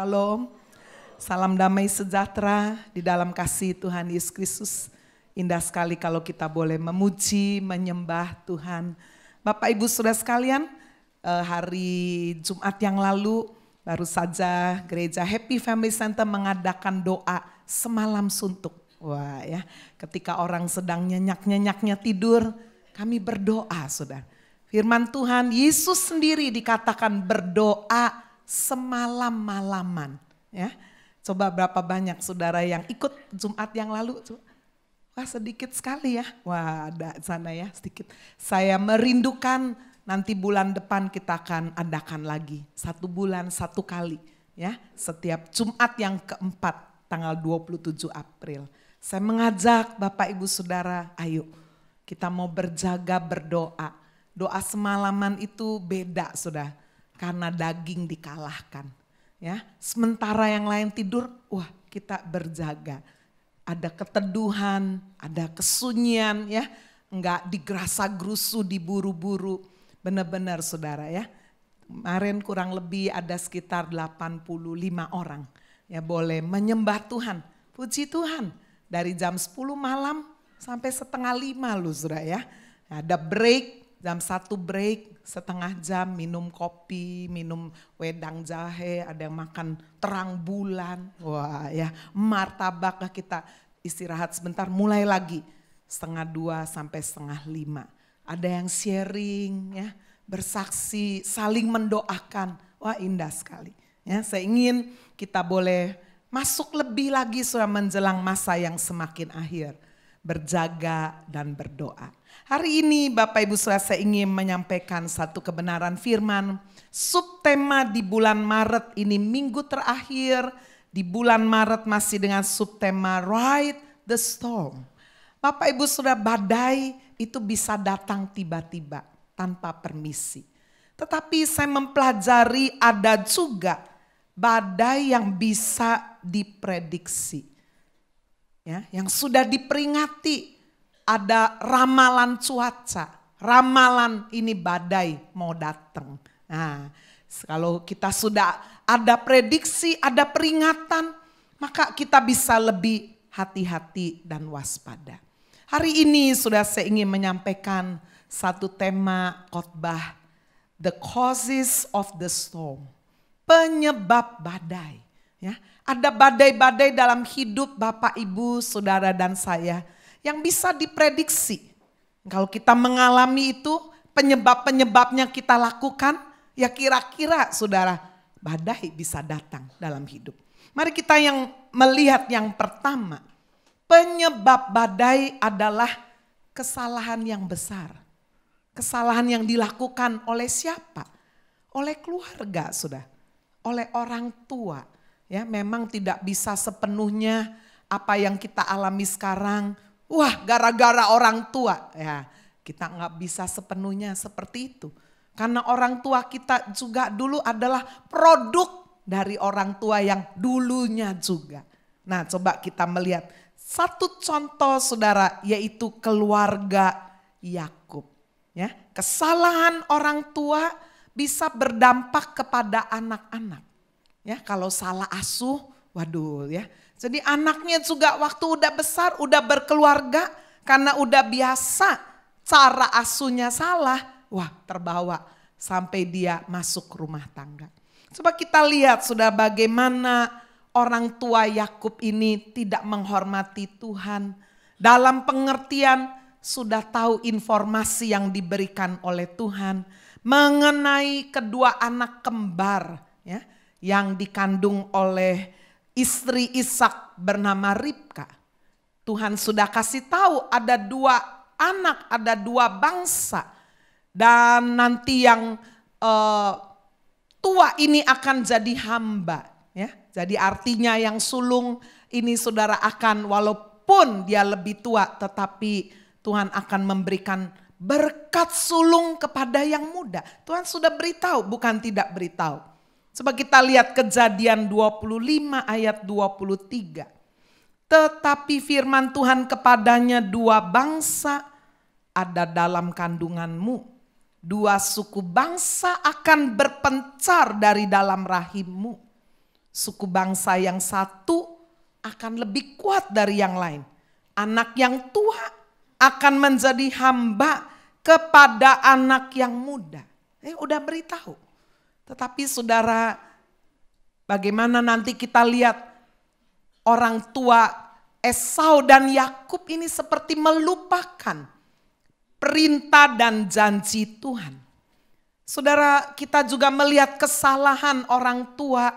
Shalom. Salam damai sejahtera di dalam kasih Tuhan Yesus Kristus. Indah sekali kalau kita boleh memuji, menyembah Tuhan. Bapak Ibu Saudara sekalian, hari Jumat yang lalu baru saja gereja Happy Family Center mengadakan doa semalam suntuk. Wah ya, ketika orang sedang nyenyak-nyenyaknya tidur, kami berdoa Saudara. Firman Tuhan, Yesus sendiri dikatakan berdoa semalam-malaman. Ya, coba berapa banyak saudara yang ikut Jumat yang lalu? Wah sedikit sekali ya. Wah ada sana ya sedikit. Saya merindukan nanti bulan depan kita akan adakan lagi. 1 bulan 1 kali ya. Setiap Jumat yang keempat tanggal 27 April. Saya mengajak Bapak Ibu Saudara, ayo kita mau berjaga berdoa. Doa semalaman itu beda Saudara. Karena daging dikalahkan. Ya, sementara yang lain tidur, wah kita berjaga. Ada keteduhan, ada kesunyian ya. Enggak digerasa-gerusu, diburu-buru. Benar-benar Saudara ya. Kemarin kurang lebih ada sekitar 85 orang. Ya boleh menyembah Tuhan. Puji Tuhan. Dari jam 10 malam sampai setengah 5 loh Saudara ya. Ada break. Jam 1 break, setengah jam minum kopi, minum wedang jahe, ada yang makan terang bulan. Wah ya, martabak kita istirahat sebentar, mulai lagi. 1:30 sampai 4:30. Ada yang sharing ya, bersaksi, saling mendoakan. Wah indah sekali. Ya, saya ingin kita boleh masuk lebih lagi sudah menjelang masa yang semakin akhir. Berjaga dan berdoa. Hari ini Bapak Ibu Saudara saya ingin menyampaikan satu kebenaran firman. Subtema di bulan Maret ini minggu terakhir. Di bulan Maret masih dengan subtema Ride the Storm. Bapak Ibu Saudara badai itu bisa datang tiba-tiba tanpa permisi. Tetapi saya mempelajari ada juga badai yang bisa diprediksi. Ya, yang sudah diperingati. Ada ramalan cuaca, ramalan ini badai mau datang. Nah, kalau kita sudah ada prediksi, ada peringatan, maka kita bisa lebih hati-hati dan waspada. Hari ini sudah saya ingin menyampaikan satu tema khotbah, The Causes of the Storm, penyebab badai. Ya, ada badai-badai dalam hidup Bapak, Ibu, Saudara dan saya yang bisa diprediksi. Kalau kita mengalami itu, penyebab-penyebabnya kita lakukan, ya kira-kira Saudara, badai bisa datang dalam hidup. Mari kita yang melihat yang pertama, penyebab badai adalah kesalahan yang besar. Kesalahan yang dilakukan oleh siapa? Oleh keluarga Saudara, oleh orang tua. Ya, memang tidak bisa sepenuhnya apa yang kita alami sekarang. Wah, gara-gara orang tua. Ya, kita nggak bisa sepenuhnya seperti itu. Karena orang tua kita juga dulu adalah produk dari orang tua yang dulunya juga. Nah, coba kita melihat satu contoh Saudara, yaitu keluarga Yakub. Ya, kesalahan orang tua bisa berdampak kepada anak-anak. Ya, kalau salah asuh, waduh ya. Jadi anaknya juga waktu udah besar, udah berkeluarga, karena udah biasa cara asuhnya salah, wah terbawa sampai dia masuk rumah tangga. Coba kita lihat sudah bagaimana orang tua Yakub ini tidak menghormati Tuhan. Dalam pengertian sudah tahu informasi yang diberikan oleh Tuhan mengenai kedua anak kembar ya, yang dikandung oleh istri Ishak bernama Ribka. Tuhan sudah kasih tahu ada 2 anak, ada 2 bangsa. Dan nanti yang tua ini akan jadi hamba. Ya. Jadi artinya yang sulung ini Saudara akan walaupun dia lebih tua tetapi Tuhan akan memberikan berkat sulung kepada yang muda. Tuhan sudah beritahu, bukan tidak beritahu. Coba kita lihat Kejadian 25 ayat 23. Tetapi firman Tuhan kepadanya, 2 bangsa ada dalam kandunganmu. 2 suku bangsa akan berpencar dari dalam rahimmu. Suku bangsa yang satu akan lebih kuat dari yang lain. Anak yang tua akan menjadi hamba kepada anak yang muda. Udah beritahu. Tetapi saudara, bagaimana nanti kita lihat orang tua Esau dan Yakub ini seperti melupakan perintah dan janji Tuhan. Saudara, kita juga melihat kesalahan orang tua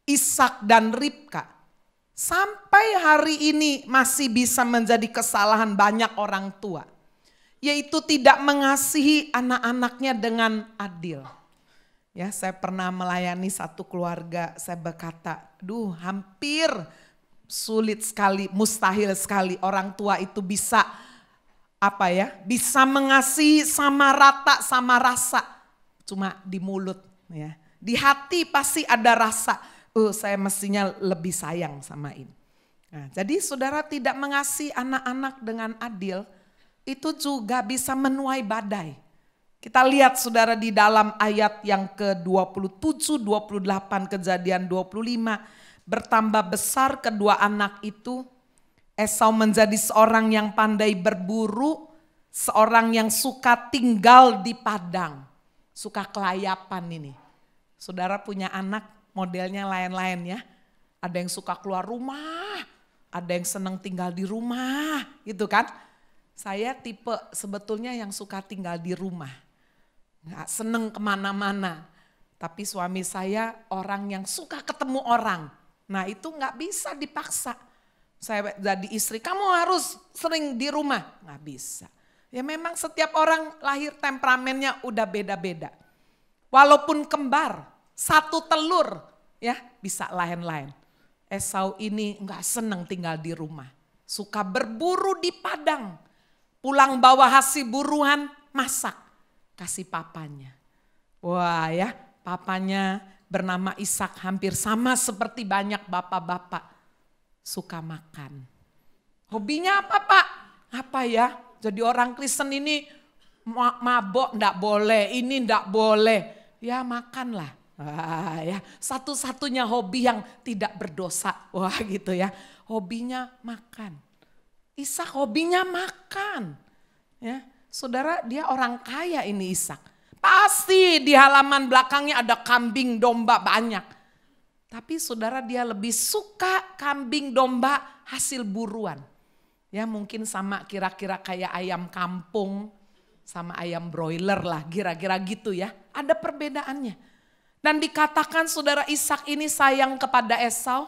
Ishak dan Ribka. Sampai hari ini masih bisa menjadi kesalahan banyak orang tua. Yaitu tidak mengasihi anak-anaknya dengan adil. Ya, saya pernah melayani satu keluarga, saya berkata, hampir sulit sekali, mustahil sekali orang tua itu bisa bisa mengasihi sama rata sama rasa. Cuma di mulut ya. Di hati pasti ada rasa. Saya mestinya lebih sayang sama ini. Nah, jadi saudara tidak mengasihi anak-anak dengan adil, itu juga bisa menuai badai. Kita lihat saudara di dalam ayat yang ke-27, 28, Kejadian 25. Bertambah besar kedua anak itu, Esau menjadi seorang yang pandai berburu, seorang yang suka tinggal di padang, suka kelayapan ini. Saudara punya anak, modelnya lain-lain ya. Ada yang suka keluar rumah, ada yang senang tinggal di rumah gitu kan. Saya tipe sebetulnya yang suka tinggal di rumah. Gak seneng kemana-mana. Tapi suami saya orang yang suka ketemu orang. Nah itu gak bisa dipaksa. Saya jadi istri, kamu harus sering di rumah. Gak bisa. Ya memang setiap orang lahir temperamennya udah beda-beda. Walaupun kembar, satu telur ya bisa lain-lain. Esau ini enggak senang tinggal di rumah. Suka berburu di padang. Pulang bawa hasil buruan, masak. Kasih papanya. Wah ya, papanya bernama Ishak hampir sama seperti banyak bapak-bapak. Suka makan. Hobinya apa Pak? Apa ya? Jadi orang Kristen ini mabok enggak boleh, ini enggak boleh. Ya makanlah. Ya, satu-satunya hobi yang tidak berdosa. Wah gitu ya. Hobinya makan. Ishak hobinya makan. Ya, saudara dia orang kaya ini Ishak. Pasti di halaman belakangnya ada kambing domba banyak. Tapi saudara dia lebih suka kambing domba hasil buruan. Ya mungkin sama kira-kira kayak ayam kampung sama ayam broiler lah kira-kira gitu ya. Ada perbedaannya. Dan dikatakan saudara Ishak ini sayang kepada Esau,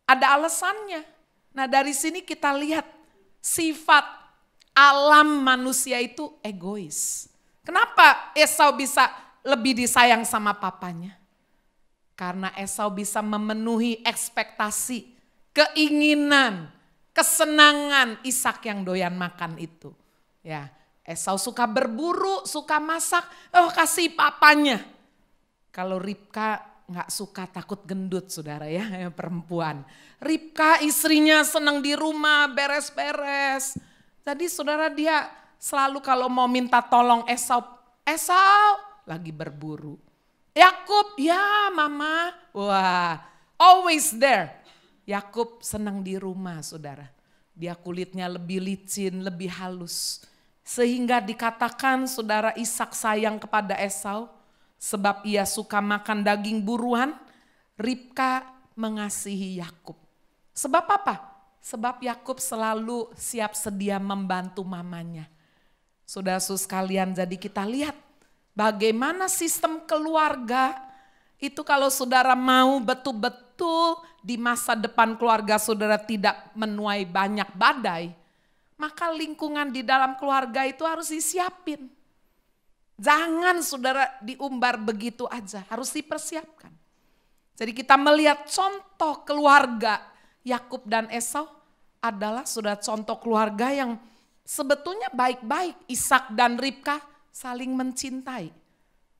ada alasannya. Nah dari sini kita lihat sifat alam manusia itu egois. Kenapa Esau bisa lebih disayang sama papanya? Karena Esau bisa memenuhi ekspektasi, keinginan, kesenangan Ishak yang doyan makan itu. Ya, Esau suka berburu, suka masak, kasih papanya. Kalau Ribka nggak suka takut gendut saudara ya perempuan. Ribka istrinya senang di rumah beres-beres. Jadi saudara dia selalu kalau mau minta tolong Esau lagi berburu. Yakub ya mama, wah always there. Yakub senang di rumah saudara. Dia kulitnya lebih licin, lebih halus. Sehingga dikatakan saudara Ishak sayang kepada Esau. Sebab ia suka makan daging buruan, Ribka mengasihi Yakub. Sebab apa? Sebab Yakub selalu siap sedia membantu mamanya. Saudara-saudara sekalian, jadi kita lihat bagaimana sistem keluarga itu kalau saudara mau betul-betul di masa depan keluarga saudara tidak menuai banyak badai, maka lingkungan di dalam keluarga itu harus disiapin. Jangan saudara diumbar begitu aja, harus dipersiapkan. Jadi kita melihat contoh keluarga Yakub dan Esau adalah saudara contoh keluarga yang sebetulnya baik-baik. Ishak dan Ribka saling mencintai.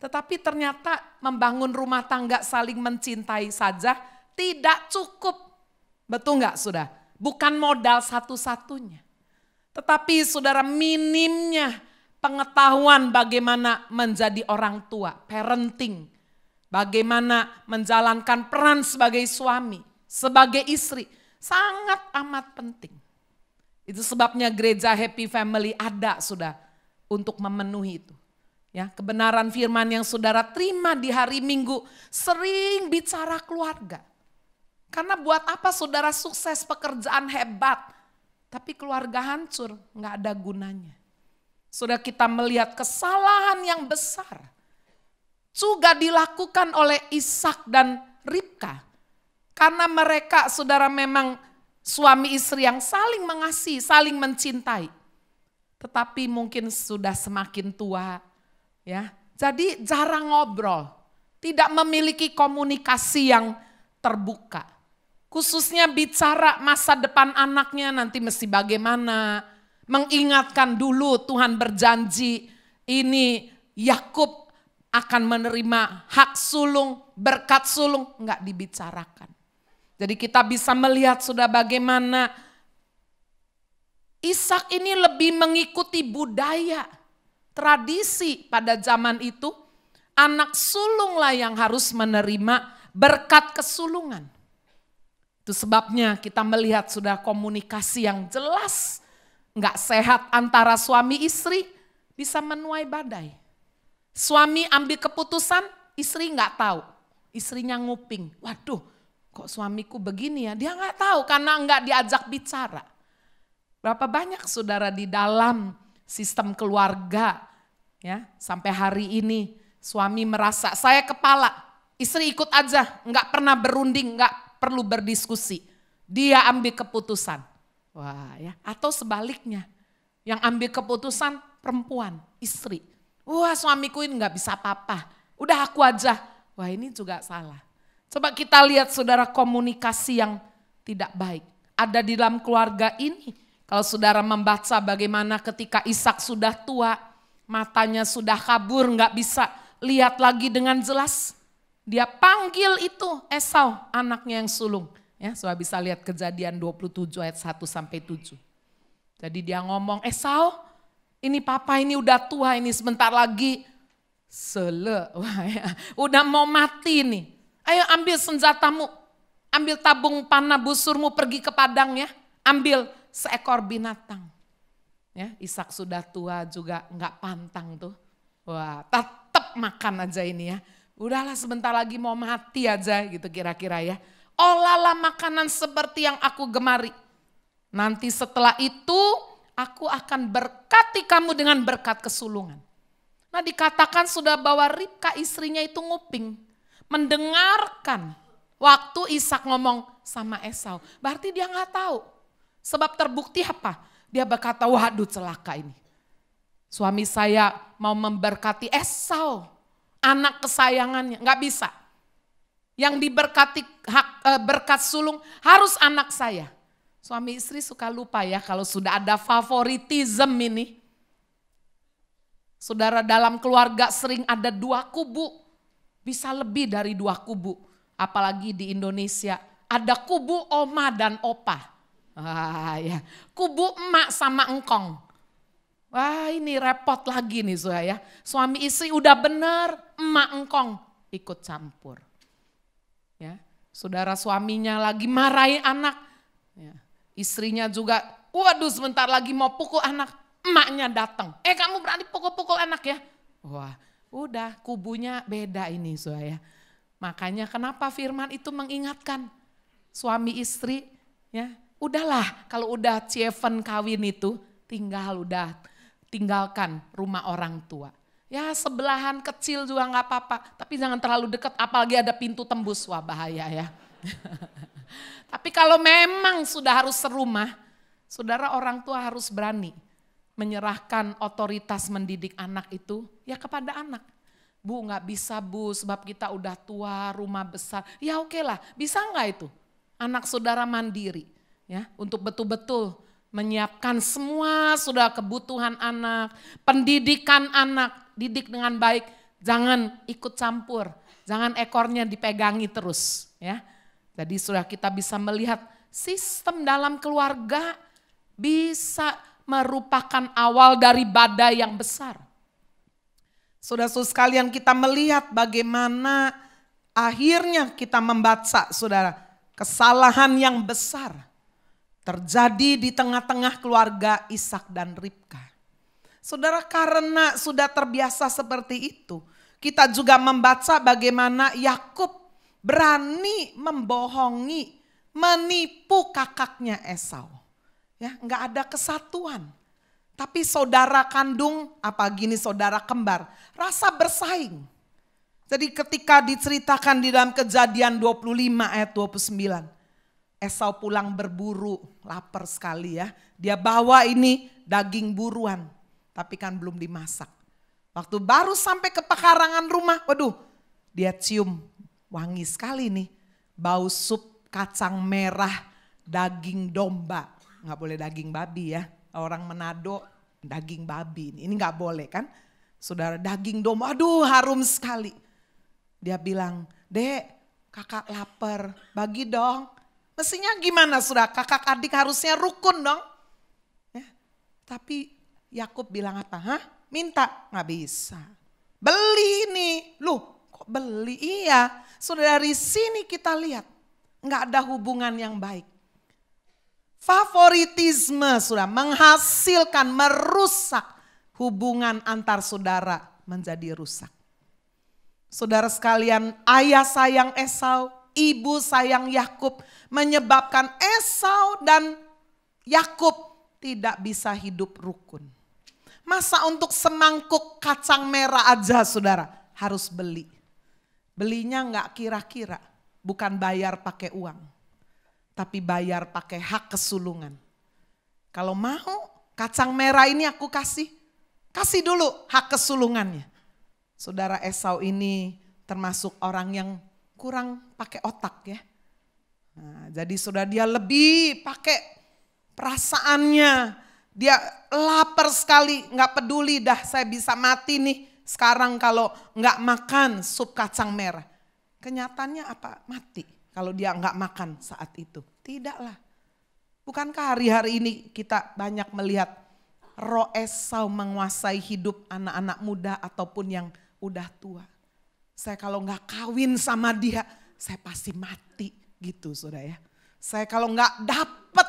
Tetapi ternyata membangun rumah tangga saling mencintai saja tidak cukup. Betul enggak saudara? Bukan modal satu-satunya. Tetapi saudara minimnya pengetahuan bagaimana menjadi orang tua, parenting. Bagaimana menjalankan peran sebagai suami, sebagai istri, sangat amat penting. Itu sebabnya gereja Happy Family ada sudah untuk memenuhi itu. Ya, kebenaran firman yang saudara terima di hari Minggu sering bicara keluarga. Karena buat apa saudara sukses pekerjaan hebat, tapi keluarga hancur, nggak ada gunanya. Sudah kita melihat kesalahan yang besar juga dilakukan oleh Ishak dan Ribka. Karena mereka saudara memang suami istri yang saling mengasihi, saling mencintai. Tetapi mungkin sudah semakin tua, ya. Jadi jarang ngobrol, tidak memiliki komunikasi yang terbuka. Khususnya bicara masa depan anaknya nanti mesti bagaimana. Mengingatkan dulu Tuhan berjanji ini Yakub akan menerima hak sulung, berkat sulung, enggak dibicarakan. Jadi kita bisa melihat sudah bagaimana Ishak ini lebih mengikuti budaya, tradisi pada zaman itu. Anak sulunglah yang harus menerima berkat kesulungan. Itu sebabnya kita melihat sudah komunikasi yang jelas, enggak sehat antara suami istri, bisa menuai badai. Suami ambil keputusan, istri enggak tahu. Istrinya nguping, waduh kok suamiku begini ya. Dia enggak tahu karena enggak diajak bicara. Berapa banyak saudara di dalam sistem keluarga, ya sampai hari ini suami merasa saya kepala, istri ikut aja, enggak pernah berunding, enggak perlu berdiskusi. Dia ambil keputusan. Wah ya, atau sebaliknya, yang ambil keputusan perempuan, istri. Wah suamiku ini enggak bisa apa-apa, udah aku aja. Wah ini juga salah. Coba kita lihat saudara komunikasi yang tidak baik. Ada di dalam keluarga ini. Kalau saudara membaca bagaimana ketika Ishak sudah tua, matanya sudah kabur, enggak bisa lihat lagi dengan jelas. Dia panggil itu Esau, anaknya yang sulung. Ya, saudara bisa lihat Kejadian 27 ayat 1 sampai 7. Jadi dia ngomong, Esau, ini papa ini udah tua, ini sebentar lagi wah ya, udah mau mati nih. Ayo ambil senjatamu, ambil tabung panah busurmu, pergi ke padang ya, ambil seekor binatang. Ya, Ishak sudah tua juga enggak pantang tuh. Wah, tetap makan aja ini ya. Udahlah sebentar lagi mau mati aja gitu kira-kira ya. Olahlah makanan seperti yang aku gemari. Nanti setelah itu aku akan berkati kamu dengan berkat kesulungan. Nah dikatakan sudah bahwa Ribka istrinya itu nguping. Mendengarkan waktu Ishak ngomong sama Esau. Berarti dia gak tahu. Sebab terbukti apa? Dia berkata waduh celaka ini. Suami saya mau memberkati Esau. Anak kesayangannya, nggak bisa. Yang diberkati berkat sulung harus anak saya. Suami istri suka lupa ya kalau sudah ada favoritism ini. Saudara dalam keluarga sering ada dua kubu. Bisa lebih dari dua kubu. Apalagi di Indonesia ada kubu oma dan opa. Ya. Kubu emak sama engkong. Wah ini repot lagi nih saudara ya. Suami istri udah bener, emak engkong ikut campur. Ya, saudara suaminya lagi marahin anak. Ya, istrinya juga, waduh sebentar lagi mau pukul anak. Emaknya datang, kamu berani pukul-pukul anak ya. Wah udah kubunya beda ini saudara ya. Makanya kenapa firman itu mengingatkan suami istri ya. Udahlah kalau udah cieven kawin itu tinggalkan rumah orang tua. Ya sebelahan kecil juga gak apa-apa, tapi jangan terlalu dekat apalagi ada pintu tembus, wah bahaya ya. Tapi kalau memang sudah harus serumah, saudara orang tua harus berani menyerahkan otoritas mendidik anak itu ya kepada anak. Bu gak bisa bu sebab kita udah tua, rumah besar, ya oke lah bisa gak itu? Anak saudara mandiri ya untuk betul-betul menyiapkan semua sudah kebutuhan anak, pendidikan anak, didik dengan baik, jangan ikut campur, jangan ekornya dipegangi terus ya. Jadi sudah kita bisa melihat sistem dalam keluarga bisa merupakan awal dari badai yang besar. Saudara-saudara sekalian kita melihat bagaimana akhirnya kita membaca saudara, kesalahan yang besar terjadi di tengah-tengah keluarga Ishak dan Ribka. Saudara, karena sudah terbiasa seperti itu, kita juga membaca bagaimana Yakub berani membohongi, menipu kakaknya Esau. Ya, nggak ada kesatuan. Tapi saudara kandung, apa gini saudara kembar, rasa bersaing. Jadi ketika diceritakan di dalam Kejadian 25 ayat 29. Esau pulang berburu, lapar sekali ya. Dia bawa ini daging buruan, tapi kan belum dimasak. Waktu baru sampai ke pekarangan rumah, waduh, dia cium wangi sekali nih. Bau sup kacang merah, daging domba. Nggak boleh daging babi ya. Orang Manado daging babi, ini nggak boleh kan. Saudara, daging domba, aduh harum sekali. Dia bilang, "Dek, kakak lapar, bagi dong." Mestinya gimana saudara, kakak adik harusnya rukun dong. Ya, tapi Yakub bilang apa? Hah? Minta? Nggak bisa. Beli nih. Loh kok beli? Iya. Saudara, dari sini kita lihat. Nggak ada hubungan yang baik. Favoritisme sudah menghasilkan, merusak hubungan antar saudara menjadi rusak. Saudara sekalian, ayah sayang Esau, ibu sayang Yakub, menyebabkan Esau dan Yakub tidak bisa hidup rukun. Masa untuk semangkuk kacang merah aja saudara harus beli. Belinya nggak kira-kira, bukan bayar pakai uang, tapi bayar pakai hak kesulungan. Kalau mau kacang merah ini aku kasih dulu hak kesulungannya. Saudara, Esau ini termasuk orang yang kurang pakai otak ya. Nah, jadi saudara, dia lebih pakai perasaannya. Dia lapar sekali, nggak peduli dah saya bisa mati nih sekarang kalau nggak makan sup kacang merah. Kenyataannya apa? Mati kalau dia nggak makan saat itu. Tidaklah. Bukankah hari-hari ini kita banyak melihat roh Esau menguasai hidup anak-anak muda ataupun yang udah tua. Saya kalau nggak kawin sama dia, saya pasti mati gitu saudara ya. Saya kalau nggak dapet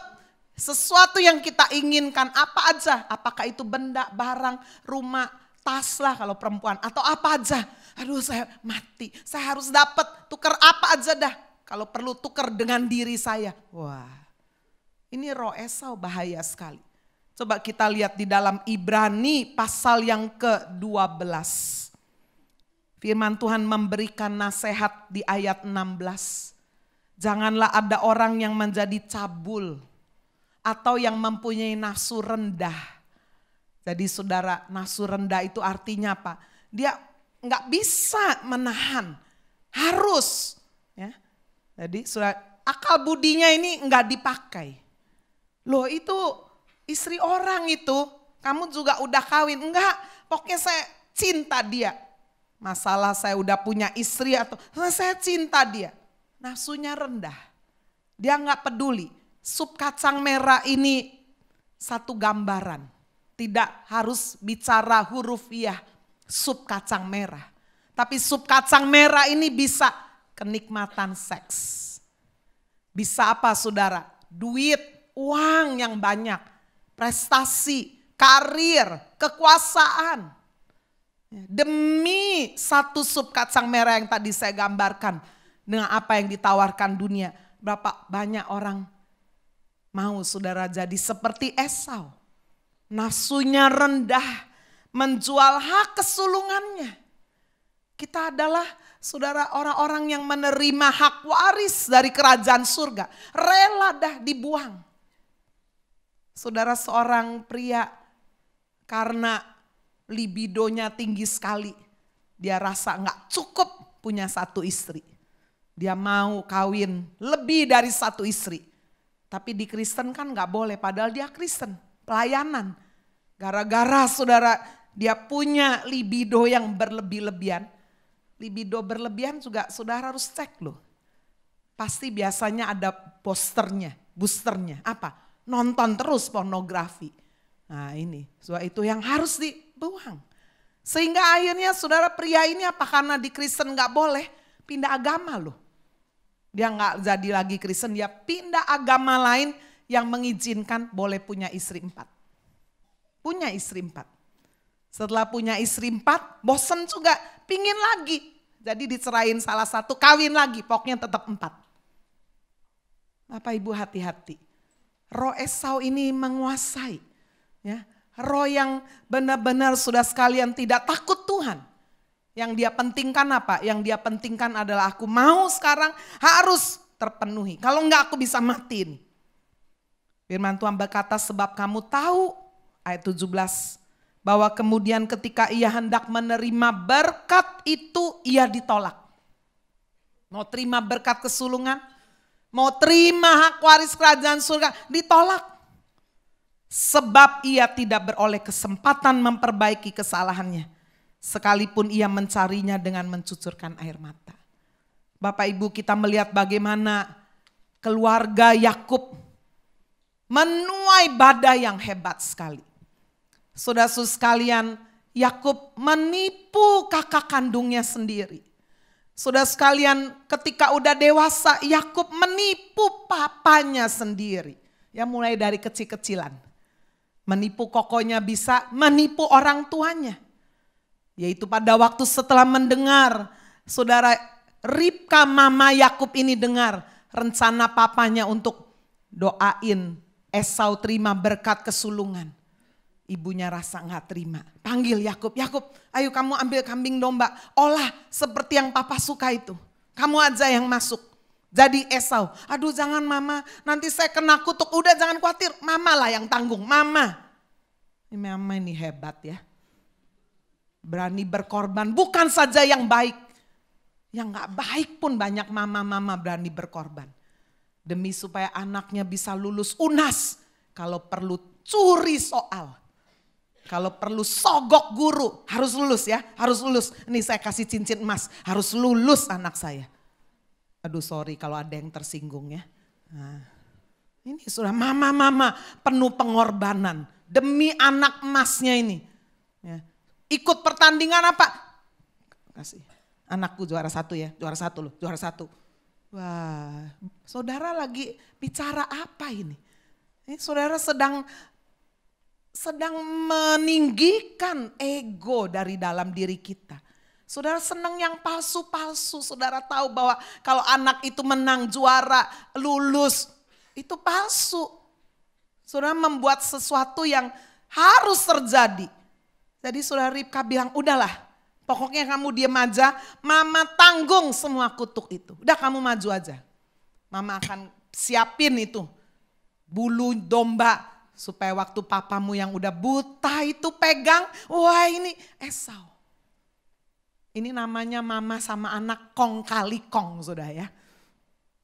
sesuatu yang kita inginkan apa aja, apakah itu benda, barang, rumah, tas lah kalau perempuan atau apa aja. Aduh saya mati, saya harus dapat, tukar apa aja dah. Kalau perlu tukar dengan diri saya. Wah, ini roh Esau bahaya sekali. Coba kita lihat di dalam Ibrani pasal yang ke-12. Firman Tuhan memberikan nasihat di ayat 16. Janganlah ada orang yang menjadi cabul atau yang mempunyai nafsu rendah. Jadi saudara, nafsu rendah itu artinya apa? Dia nggak bisa menahan, harus. Ya. Jadi saudara, akal budinya ini nggak dipakai. Loh itu istri orang itu, kamu juga udah kawin. Enggak, pokoknya saya cinta dia. Masalah saya udah punya istri atau saya cinta dia. Nafsunya rendah. Dia nggak peduli. Sup kacang merah ini satu gambaran. Tidak harus bicara hurufiah sup kacang merah. Tapi sup kacang merah ini bisa kenikmatan seks. Bisa apa saudara? Duit, uang yang banyak. Prestasi, karir, kekuasaan. Demi satu sup kacang merah yang tadi saya gambarkan dengan apa yang ditawarkan dunia. Berapa banyak orang mau saudara jadi seperti Esau. Nafsunya rendah, menjual hak kesulungannya. Kita adalah saudara orang-orang yang menerima hak waris dari kerajaan surga. Rela dah dibuang. Saudara, seorang pria karena libidonya tinggi sekali. Dia rasa gak cukup punya satu istri. Dia mau kawin lebih dari satu istri. Tapi di Kristen kan gak boleh, padahal dia Kristen, pelayanan. Gara-gara saudara dia punya libido yang berlebih-lebihan. Libido berlebihan juga saudara harus cek loh. Pasti biasanya ada boosternya. Apa? Nonton terus pornografi. Nah ini, sebab itu yang harus dibuang. Sehingga akhirnya saudara pria ini apa karena di Kristen gak boleh. pindah agama loh. Dia nggak jadi lagi Kristen, dia pindah agama lain yang mengizinkan boleh punya istri 4. Punya istri 4. Setelah punya istri 4, bosen juga, pingin lagi. Jadi dicerain salah satu, kawin lagi, pokoknya tetap 4. Bapak Ibu hati-hati. Roh Esau ini menguasai. Ya, roh yang benar-benar sudah sekalian tidak takut Tuhan. Yang dia pentingkan apa? Yang dia pentingkan adalah aku mau sekarang harus terpenuhi. Kalau enggak aku bisa mati nih. Firman Tuhan berkata sebab kamu tahu, ayat 17. Bahwa kemudian ketika ia hendak menerima berkat itu ia ditolak. Mau terima berkat kesulungan, mau terima hak waris kerajaan surga, ditolak. Sebab ia tidak beroleh kesempatan memperbaiki kesalahannya. Sekalipun ia mencarinya dengan mencucurkan air mata. Bapak Ibu, kita melihat bagaimana keluarga Yakub menuai badai yang hebat sekali. Saudara-saudara sekalian, Yakub menipu kakak kandungnya sendiri. Saudara sekalian, ketika udah dewasa, Yakub menipu papanya sendiri. Ya, mulai dari kecil-kecilan. Menipu kokonya bisa, menipu orang tuanya. Yaitu pada waktu setelah mendengar, saudara Ribka mama Yakub ini dengar rencana papanya untuk doain Esau terima berkat kesulungan. Ibunya rasa gak terima. Panggil Yakub, Yakub ayo kamu ambil kambing domba. Olah seperti yang papa suka itu. Kamu aja yang masuk. Jadi Esau, aduh jangan mama, nanti saya kena kutuk. Udah jangan khawatir, mama lah yang tanggung, mama. Mama ini hebat ya. Berani berkorban, bukan saja yang baik. Yang gak baik pun banyak mama-mama berani berkorban. Demi supaya anaknya bisa lulus UNAS. Kalau perlu curi soal. Kalau perlu sogok guru, harus lulus ya, harus lulus. Ini saya kasih cincin emas, harus lulus anak saya. Aduh sorry kalau ada yang tersinggung ya. Nah, ini sudah mama-mama penuh pengorbanan demi anak emasnya ini. Ya. Ikut pertandingan apa? Kasih. Anakku juara 1 ya, juara 1 loh, juara 1. Wah, saudara lagi bicara apa ini? Ini saudara sedang meninggikan ego dari dalam diri kita. Saudara senang yang palsu-palsu, saudara tahu bahwa kalau anak itu menang juara, lulus, itu palsu. Saudara membuat sesuatu yang harus terjadi. Jadi saudara Ribka bilang, udahlah pokoknya kamu diam aja, mama tanggung semua kutuk itu. Udah kamu maju aja. Mama akan siapin itu bulu domba supaya waktu papamu yang udah buta itu pegang, wah ini Esau. Ini namanya mama sama anak kong kali kong saudara ya.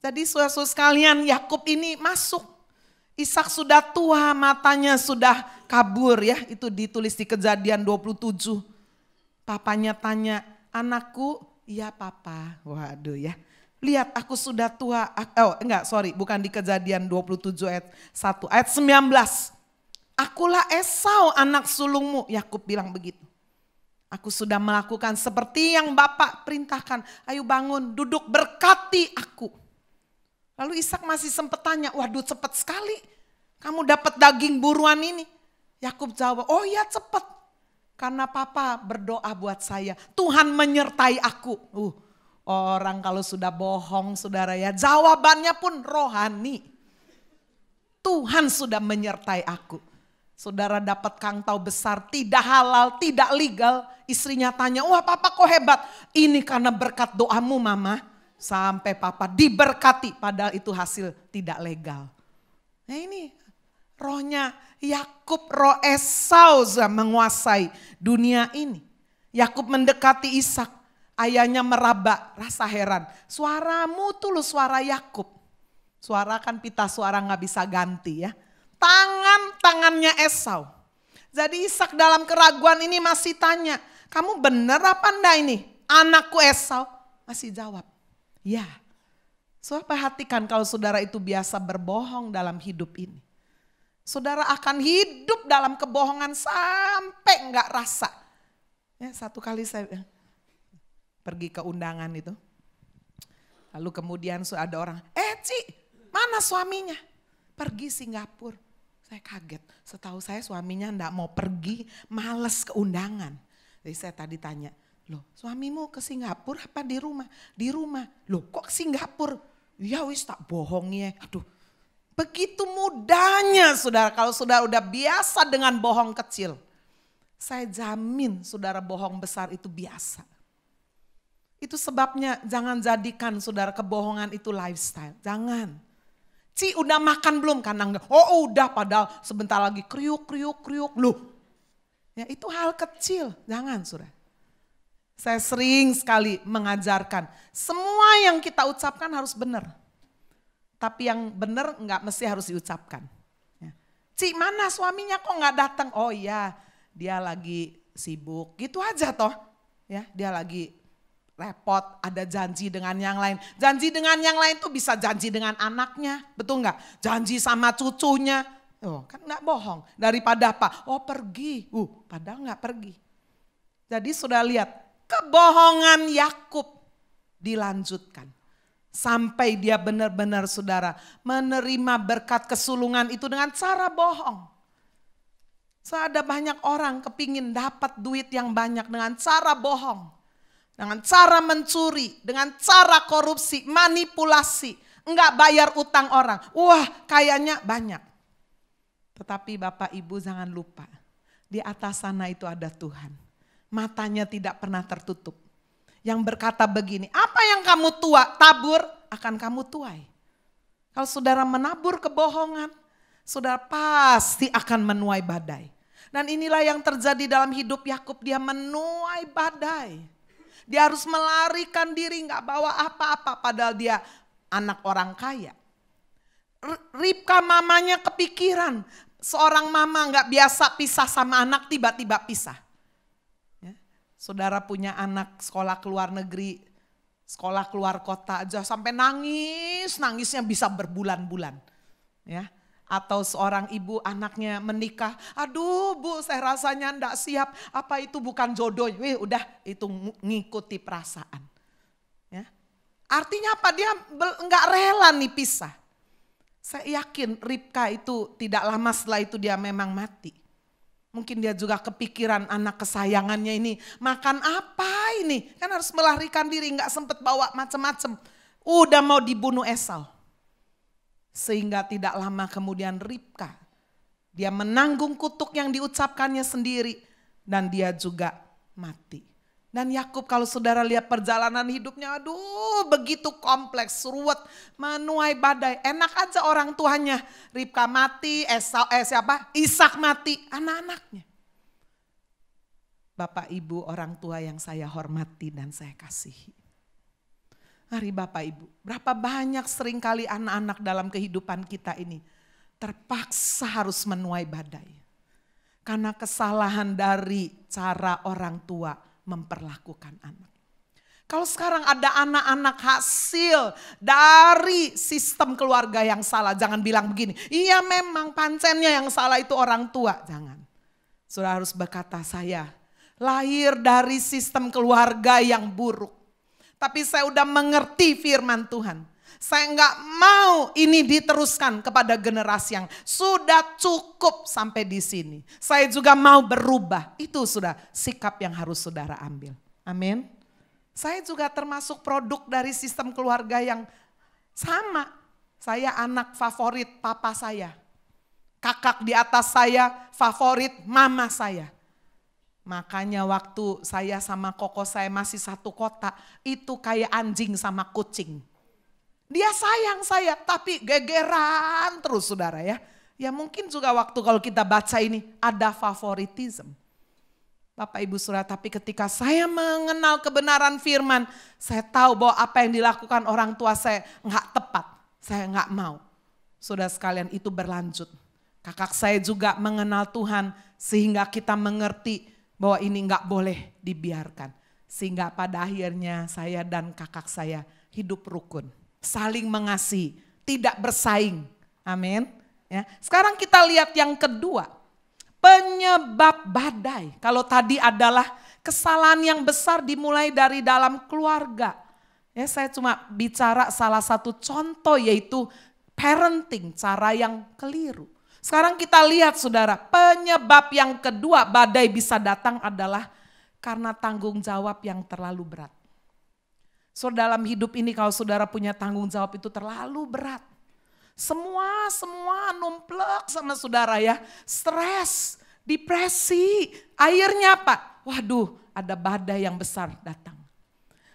Jadi saudara-saudara sekalian Yakub ini masuk. Ishak sudah tua, matanya sudah kabur ya. Itu ditulis di Kejadian 27. Papanya tanya, anakku, iya papa. Waduh ya. Lihat aku sudah tua. Bukan di Kejadian 27 ayat 1. Ayat 19. Akulah Esau anak sulungmu. Yakub bilang begitu. Aku sudah melakukan seperti yang Bapak perintahkan. Ayo bangun, duduk berkati aku. Lalu Ishak masih sempat tanya, waduh cepat sekali kamu dapat daging buruan ini. Yakub jawab, oh ya cepat. Karena papa berdoa buat saya, Tuhan menyertai aku. Orang kalau sudah bohong saudara ya, jawabannya pun rohani. Tuhan sudah menyertai aku. Saudara dapat kangtau besar, tidak halal, tidak legal. Istrinya tanya, wah papa kok hebat. Ini karena berkat doamu mama. Sampai papa diberkati, padahal itu hasil tidak legal. Nah ini rohnya Yakub, roh Esau menguasai dunia ini. Yakub mendekati Ishak, ayahnya meraba, rasa heran. Suaramu tuh lo suara Yakub. Suara kan pita suara gak bisa ganti ya. Tangannya Esau. Jadi Ishak dalam keraguan ini masih tanya, kamu bener apa enggak ini? Anakku Esau. Masih jawab. Ya, saudara perhatikan kalau saudara itu biasa berbohong dalam hidup ini. Saudara akan hidup dalam kebohongan sampai enggak rasa. Ya, satu kali saya pergi ke undangan itu. Lalu kemudian ada orang, Ci, mana suaminya? Pergi Singapura. Saya kaget, setahu saya suaminya enggak mau pergi, males ke undangan. Jadi saya tadi tanya, loh suamimu ke Singapura apa di rumah? Di rumah. Loh kok ke Singapura? Ya wis tak bohongnya. Aduh, begitu mudahnya saudara, kalau saudara udah biasa dengan bohong kecil. Saya jamin saudara bohong besar itu biasa. Itu sebabnya jangan jadikan saudara kebohongan itu lifestyle, jangan. Ci udah makan belum? Karena enggak, oh udah padahal sebentar lagi kriuk. Loh, ya itu hal kecil, jangan saudara. Saya sering sekali mengajarkan, semua yang kita ucapkan harus benar. Tapi yang benar enggak mesti harus diucapkan. Ya. Ci mana suaminya kok enggak datang? Oh iya, dia lagi sibuk, gitu aja toh. Ya, dia lagi repot, ada janji dengan yang lain. Janji dengan yang lain tuh bisa janji dengan anaknya, betul enggak? Janji sama cucunya, oh kan enggak bohong. Daripada apa? Oh pergi, padahal enggak pergi. Jadi sudah lihat, kebohongan Yakub dilanjutkan. Sampai dia benar-benar saudara menerima berkat kesulungan itu dengan cara bohong. So, ada banyak orang kepingin dapat duit yang banyak dengan cara bohong. Dengan cara mencuri, dengan cara korupsi, manipulasi. Enggak bayar utang orang. Wah kayaknya banyak. Tetapi Bapak Ibu jangan lupa. Di atas sana itu ada Tuhan. Matanya tidak pernah tertutup. Yang berkata begini, apa yang kamu tabur akan kamu tuai. Kalau saudara menabur kebohongan, saudara pasti akan menuai badai. Dan inilah yang terjadi dalam hidup Yakub, dia menuai badai. Dia harus melarikan diri, gak bawa apa-apa padahal dia anak orang kaya. Ribka mamanya kepikiran, seorang mama gak biasa pisah sama anak tiba-tiba pisah. Ya. Saudara punya anak sekolah ke luar negeri, sekolah keluar kota aja sampai nangisnya bisa berbulan-bulan. Ya. Atau seorang ibu anaknya menikah, aduh bu saya rasanya enggak siap, apa itu bukan jodoh, udah itu ngikuti perasaan. Ya. Artinya apa, dia enggak rela nih pisah. Saya yakin Ribka itu tidak lama setelah itu dia memang mati. Mungkin dia juga kepikiran anak kesayangannya ini, makan apa ini, kan harus melarikan diri, enggak sempat bawa macam-macam. Udah mau dibunuh Esau. Sehingga tidak lama kemudian Ribka, dia menanggung kutuk yang diucapkannya sendiri dan dia juga mati. Dan Yakub kalau saudara lihat perjalanan hidupnya, aduh begitu kompleks, ruwet, menuai badai. Enak aja orang tuanya, Ribka mati, Ishak mati, anak-anaknya. Bapak Ibu orang tua yang saya hormati dan saya kasihi. Mari Bapak Ibu, berapa banyak seringkali anak-anak dalam kehidupan kita ini terpaksa harus menuai badai. Karena kesalahan dari cara orang tua memperlakukan anak. Kalau sekarang ada anak-anak hasil dari sistem keluarga yang salah, jangan bilang begini, iya memang pancennya yang salah itu orang tua, jangan. Saudara harus berkata, saya lahir dari sistem keluarga yang buruk. Tapi saya udah mengerti firman Tuhan. Saya enggak mau ini diteruskan kepada generasi yang sudah cukup sampai di sini. Saya juga mau berubah. Itu sudah sikap yang harus saudara ambil. Amin. Saya juga termasuk produk dari sistem keluarga yang sama. Saya anak favorit papa saya. Kakak di atas saya favorit mama saya. Makanya waktu saya sama koko saya masih satu kota, itu kayak anjing sama kucing. Dia sayang saya, tapi gegeran terus saudara ya. Ya mungkin juga waktu kalau kita baca ini ada favoritism. Bapak Ibu saudara, tapi ketika saya mengenal kebenaran firman, saya tahu bahwa apa yang dilakukan orang tua saya enggak tepat. Saya enggak mau. Saudara sekalian, itu berlanjut. Kakak saya juga mengenal Tuhan sehingga kita mengerti bahwa ini enggak boleh dibiarkan. Sehingga pada akhirnya saya dan kakak saya hidup rukun. Saling mengasihi, tidak bersaing. Amin. Ya. Sekarang kita lihat yang kedua. Penyebab badai. Kalau tadi adalah kesalahan yang besar dimulai dari dalam keluarga. Ya, saya cuma bicara salah satu contoh yaitu parenting, cara yang keliru. Sekarang kita lihat saudara, penyebab yang kedua badai bisa datang adalah karena tanggung jawab yang terlalu berat. So dalam hidup ini kalau saudara punya tanggung jawab itu terlalu berat. Semua numplek sama saudara ya. Stres, depresi, akhirnya apa? Waduh, ada badai yang besar datang.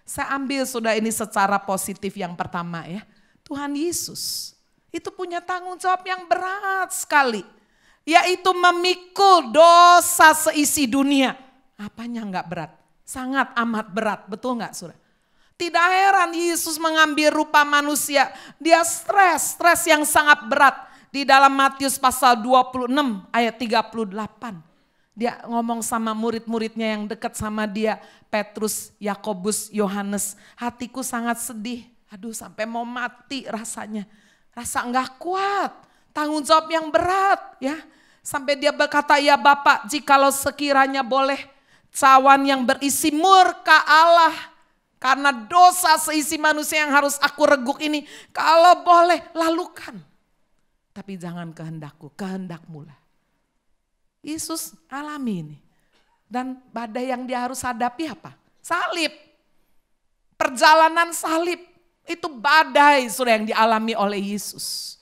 Saya ambil saudara ini secara positif yang pertama ya. Tuhan Yesus itu punya tanggung jawab yang berat sekali. Yaitu memikul dosa seisi dunia. Apanya enggak berat? Sangat amat berat, betul enggak saudara? Tidak heran Yesus mengambil rupa manusia. Dia stres yang sangat berat. Di dalam Matius pasal 26 ayat 38. Dia ngomong sama murid-muridnya yang dekat sama dia. Petrus, Yakobus, Yohanes. Hatiku sangat sedih. Aduh sampai mau mati rasanya. Rasa enggak kuat. Tanggung jawab yang berat ya. Sampai dia berkata, ya Bapak jikalau sekiranya boleh. Cawan yang berisi murka Allah. Karena dosa seisi manusia yang harus aku reguk ini. Kalau boleh lalukan. Tapi jangan kehendakku, kehendakmu lah. Yesus alami ini. Dan badai yang dia harus hadapi apa? Salib. Perjalanan salib. Itu badai sudah yang dialami oleh Yesus.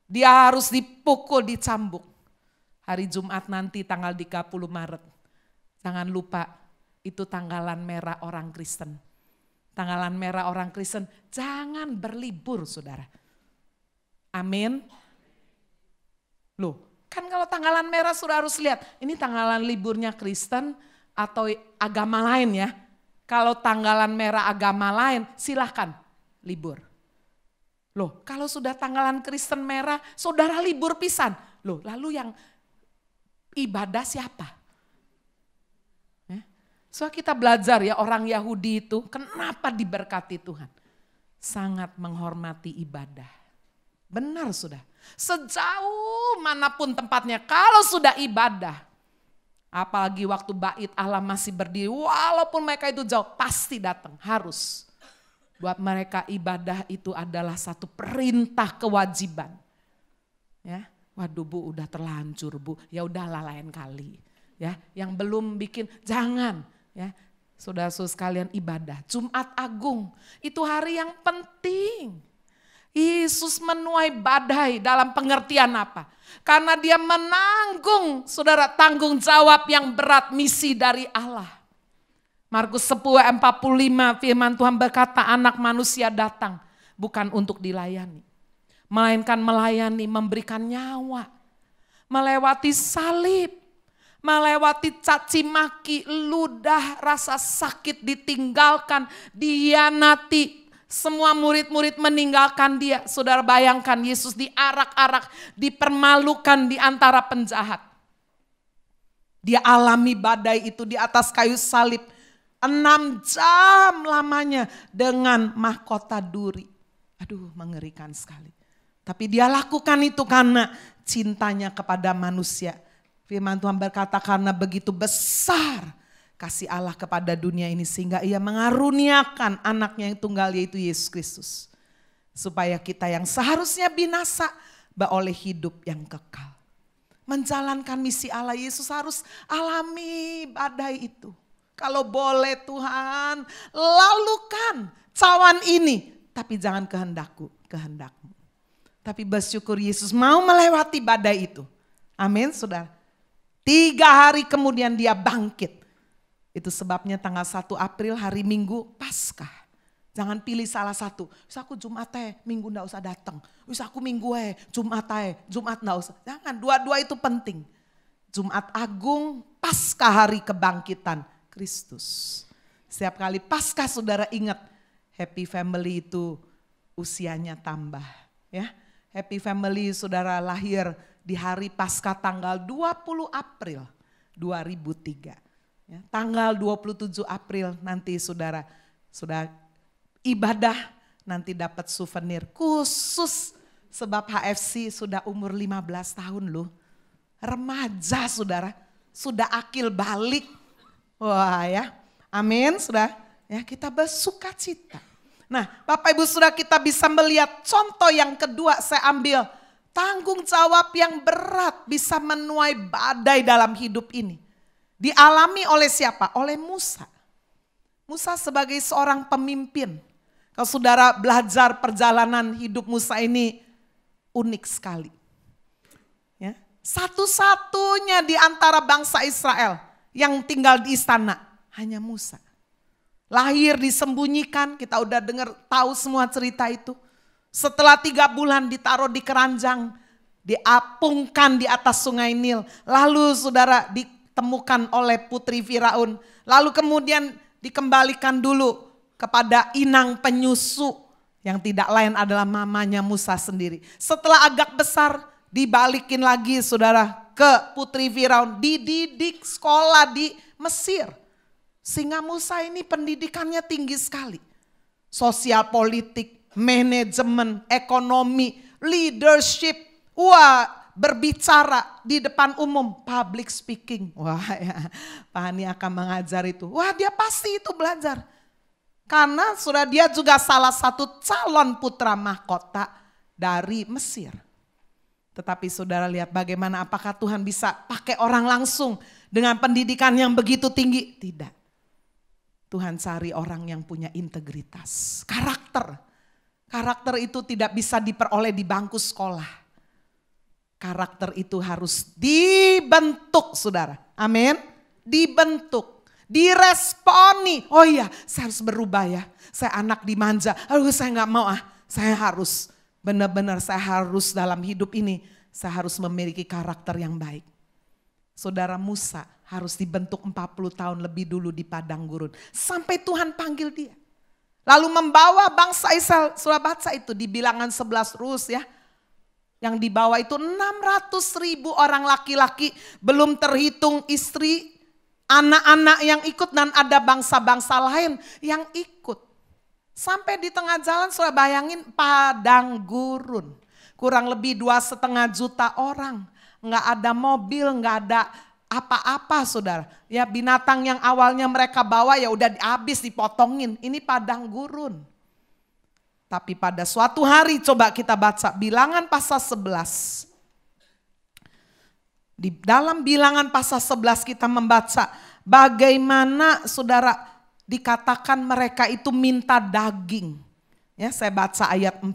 Dia harus dipukul, dicambuk. Hari Jumat nanti tanggal 30 Maret. Jangan lupa itu tanggalan merah orang Kristen. Tanggalan merah orang Kristen, jangan berlibur saudara. Amin. Loh, kan kalau tanggalan merah sudah harus lihat, ini tanggalan liburnya Kristen atau agama lain ya. Kalau tanggalan merah agama lain, silahkan libur. Loh, kalau sudah tanggalan Kristen merah, saudara libur pisan. Loh, lalu yang ibadah siapa? So kita belajar ya orang Yahudi itu kenapa diberkati Tuhan. Sangat menghormati ibadah. Benar sudah. Sejauh manapun tempatnya kalau sudah ibadah. Apalagi waktu bait Allah masih berdiri. Walaupun mereka itu jauh pasti datang harus. Buat mereka ibadah itu adalah satu perintah kewajiban. Ya, waduh Bu udah terlanjur Bu. Ya udahlah lain kali. Ya, yang belum bikin jangan. Ya, saudara-saudara sekalian ibadah. Jumat Agung itu hari yang penting. Yesus menuai badai dalam pengertian apa? Karena dia menanggung saudara tanggung jawab yang berat misi dari Allah. Markus 10:45 firman Tuhan berkata anak manusia datang bukan untuk dilayani. Melainkan melayani memberikan nyawa. Melewati salib. Melewati caci maki, ludah, rasa sakit ditinggalkan, dihianati. Semua murid-murid meninggalkan dia. Saudara bayangkan Yesus diarak-arak, dipermalukan di antara penjahat. Dia alami badai itu di atas kayu salib. 6 jam lamanya dengan mahkota duri. Aduh mengerikan sekali. Tapi dia lakukan itu karena cintanya kepada manusia. Firman Tuhan berkata karena begitu besar kasih Allah kepada dunia ini sehingga ia mengaruniakan anaknya yang tunggal yaitu Yesus Kristus. Supaya kita yang seharusnya binasa beroleh hidup yang kekal. Menjalankan misi Allah Yesus harus alami badai itu. Kalau boleh Tuhan lalukan cawan ini. Tapi jangan kehendakku, kehendakmu. Tapi bersyukur Yesus mau melewati badai itu. Amin saudara. 3 hari kemudian dia bangkit. Itu sebabnya tanggal 1 April hari Minggu Paskah. Jangan pilih salah satu. Bisa aku Jumat Minggu enggak usah datang. Bisa aku Minggu Jumat Jumat enggak usah. Jangan, dua-dua itu penting. Jumat Agung, Paskah hari kebangkitan Kristus. Setiap kali Paskah saudara ingat, Happy Family itu usianya tambah. Ya, Happy Family saudara lahir di hari Paskah tanggal 20 April 2003. Ya, tanggal 27 April nanti saudara sudah ibadah nanti dapat souvenir khusus sebab HFC sudah umur 15 tahun loh. Remaja saudara, sudah akil balik. Wah ya, amin sudah. Ya kita bersuka cita. Nah, Bapak Ibu Saudara, kita bisa melihat contoh yang kedua saya ambil. Tanggung jawab yang berat bisa menuai badai dalam hidup ini. Dialami oleh siapa? Oleh Musa. Musa sebagai seorang pemimpin. Kalau saudara belajar perjalanan hidup Musa ini unik sekali. Ya, satu-satunya di antara bangsa Israel yang tinggal di istana hanya Musa. Lahir disembunyikan, kita udah dengar tahu semua cerita itu. Setelah 3 bulan ditaruh di keranjang, diapungkan di atas sungai Nil. Lalu saudara ditemukan oleh putri Firaun. Lalu kemudian dikembalikan dulu kepada inang penyusu yang tidak lain adalah mamanya Musa sendiri. Setelah agak besar dibalikin lagi saudara ke putri Firaun, dididik sekolah di Mesir. Sehingga Musa ini pendidikannya tinggi sekali. Sosial politik, manajemen, ekonomi, leadership. Wah, berbicara di depan umum, public speaking. Wah ya, Pak Hani akan mengajar itu. Wah, dia pasti itu belajar. Karena sudah dia juga salah satu calon putra mahkota dari Mesir. Tetapi saudara lihat bagaimana apakah Tuhan bisa pakai orang langsung dengan pendidikan yang begitu tinggi? Tidak. Tuhan cari orang yang punya integritas, karakter. Karakter itu tidak bisa diperoleh di bangku sekolah. Karakter itu harus dibentuk saudara. Amin. Dibentuk, diresponi. Oh iya, saya harus berubah ya. Saya anak dimanja. Aduh, saya gak mau Saya harus benar-benar saya harus dalam hidup ini. Saya harus memiliki karakter yang baik. Saudara Musa harus dibentuk 40 tahun lebih dulu di padang gurun. Sampai Tuhan panggil dia. Lalu membawa bangsa Israel, sudah baca itu di bilangan 11 Rus ya. Yang dibawa itu 600.000 orang laki-laki, belum terhitung istri, anak-anak yang ikut dan ada bangsa-bangsa lain yang ikut. Sampai di tengah jalan sudah bayangin padang gurun. Kurang lebih 2,5 juta orang. Nggak ada mobil, nggak ada apa-apa saudara. Ya binatang yang awalnya mereka bawa ya udah habis dipotongin. Ini padang gurun. Tapi pada suatu hari coba kita baca bilangan pasal 11. Di dalam bilangan pasal 11 kita membaca bagaimana saudara dikatakan mereka itu minta daging. Ya saya baca ayat 4.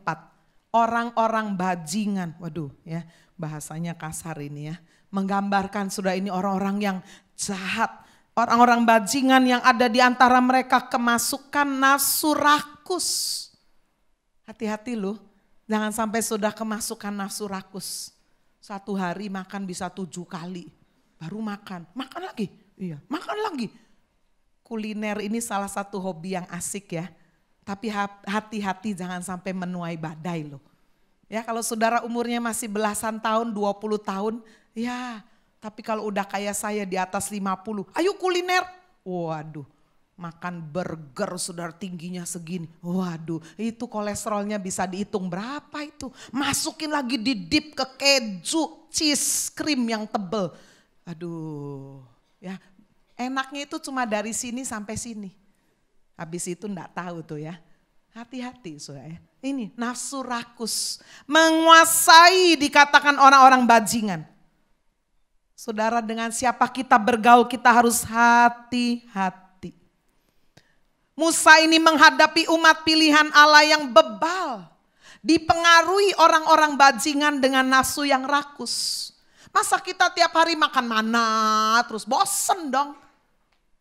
Orang-orang bajingan. Waduh ya. Bahasanya kasar ini ya. Menggambarkan sudah ini orang-orang yang jahat. Orang-orang bajingan yang ada di antara mereka kemasukan nafsu rakus. Hati-hati loh. Jangan sampai sudah kemasukan nafsu rakus. Satu hari makan bisa 7 kali. Baru makan. Makan lagi. Iya, makan lagi. Kuliner ini salah satu hobi yang asik ya. Tapi hati-hati jangan sampai menuai badai loh. Ya kalau saudara umurnya masih belasan tahun, 20 tahun, ya tapi kalau udah kayak saya di atas 50, ayo kuliner. Waduh, makan burger saudara tingginya segini. Waduh, itu kolesterolnya bisa dihitung berapa itu. Masukin lagi di dip ke keju, cheese cream yang tebel. Aduh, ya enaknya itu cuma dari sini sampai sini. Habis itu enggak tahu tuh ya. Hati-hati saudara ya. Ini nafsu rakus menguasai dikatakan orang-orang bajingan. Saudara dengan siapa kita bergaul kita harus hati-hati. Musa ini menghadapi umat pilihan Allah yang bebal. Dipengaruhi orang-orang bajingan dengan nafsu yang rakus. Masa kita tiap hari makan mana terus bosen dong.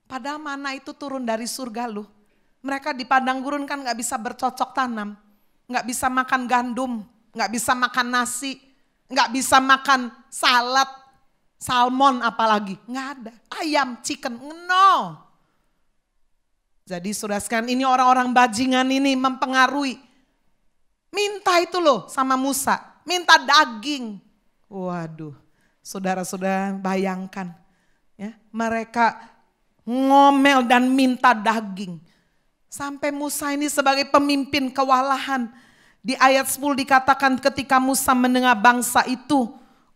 Padahal mana itu turun dari surga loh. Mereka di padang gurun kan gak bisa bercocok tanam. Gak bisa makan gandum, gak bisa makan nasi, gak bisa makan salad, salmon apalagi. Gak ada, ayam, chicken, no. Jadi saudara sekalian ini orang-orang bajingan ini mempengaruhi. Minta itu loh sama Musa, minta daging. Waduh, saudara-saudara bayangkan. Ya, mereka ngomel dan minta daging. Sampai Musa ini sebagai pemimpin kewalahan. Di ayat 10 dikatakan ketika Musa mendengar bangsa itu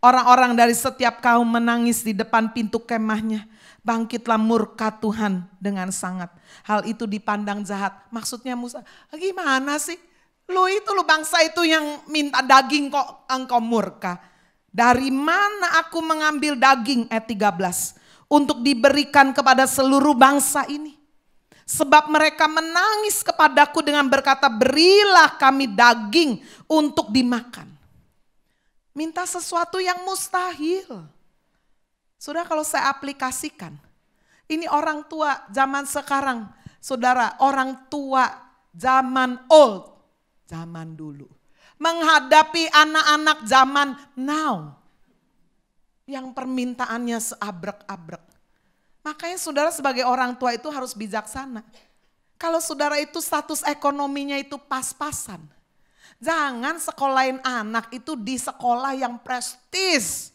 Orang-orang dari setiap kaum menangis di depan pintu kemahnya. Bangkitlah murka Tuhan dengan sangat. Hal itu dipandang jahat. Maksudnya Musa, gimana sih? Lu bangsa itu yang minta daging kok engkau murka. Dari mana aku mengambil daging, ayat 13. Untuk diberikan kepada seluruh bangsa ini. Sebab mereka menangis kepadaku dengan berkata, berilah kami daging untuk dimakan. Minta sesuatu yang mustahil. Saudara, kalau saya aplikasikan, ini orang tua zaman sekarang. Saudara, orang tua zaman old, zaman dulu. Menghadapi anak-anak zaman now. Yang permintaannya seabrek-abrek. Makanya saudara sebagai orang tua itu harus bijaksana. Kalau saudara itu status ekonominya itu pas-pasan. Jangan sekolahin anak itu di sekolah yang prestis.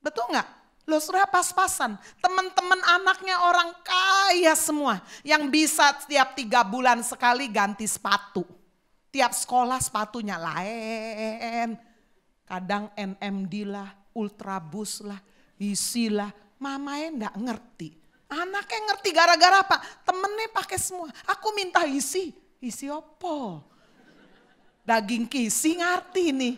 Betul nggak? Loh saudara pas-pasan. Teman-teman anaknya orang kaya semua. Yang bisa setiap 3 bulan sekali ganti sepatu. Tiap sekolah sepatunya lain. Kadang NMD lah, Ultrabus lah, Isi lah. Mamanya nggak ngerti. Anaknya ngerti gara-gara apa? Temennya pakai semua. Aku minta isi. Isi opo? Daging kisi ngerti nih.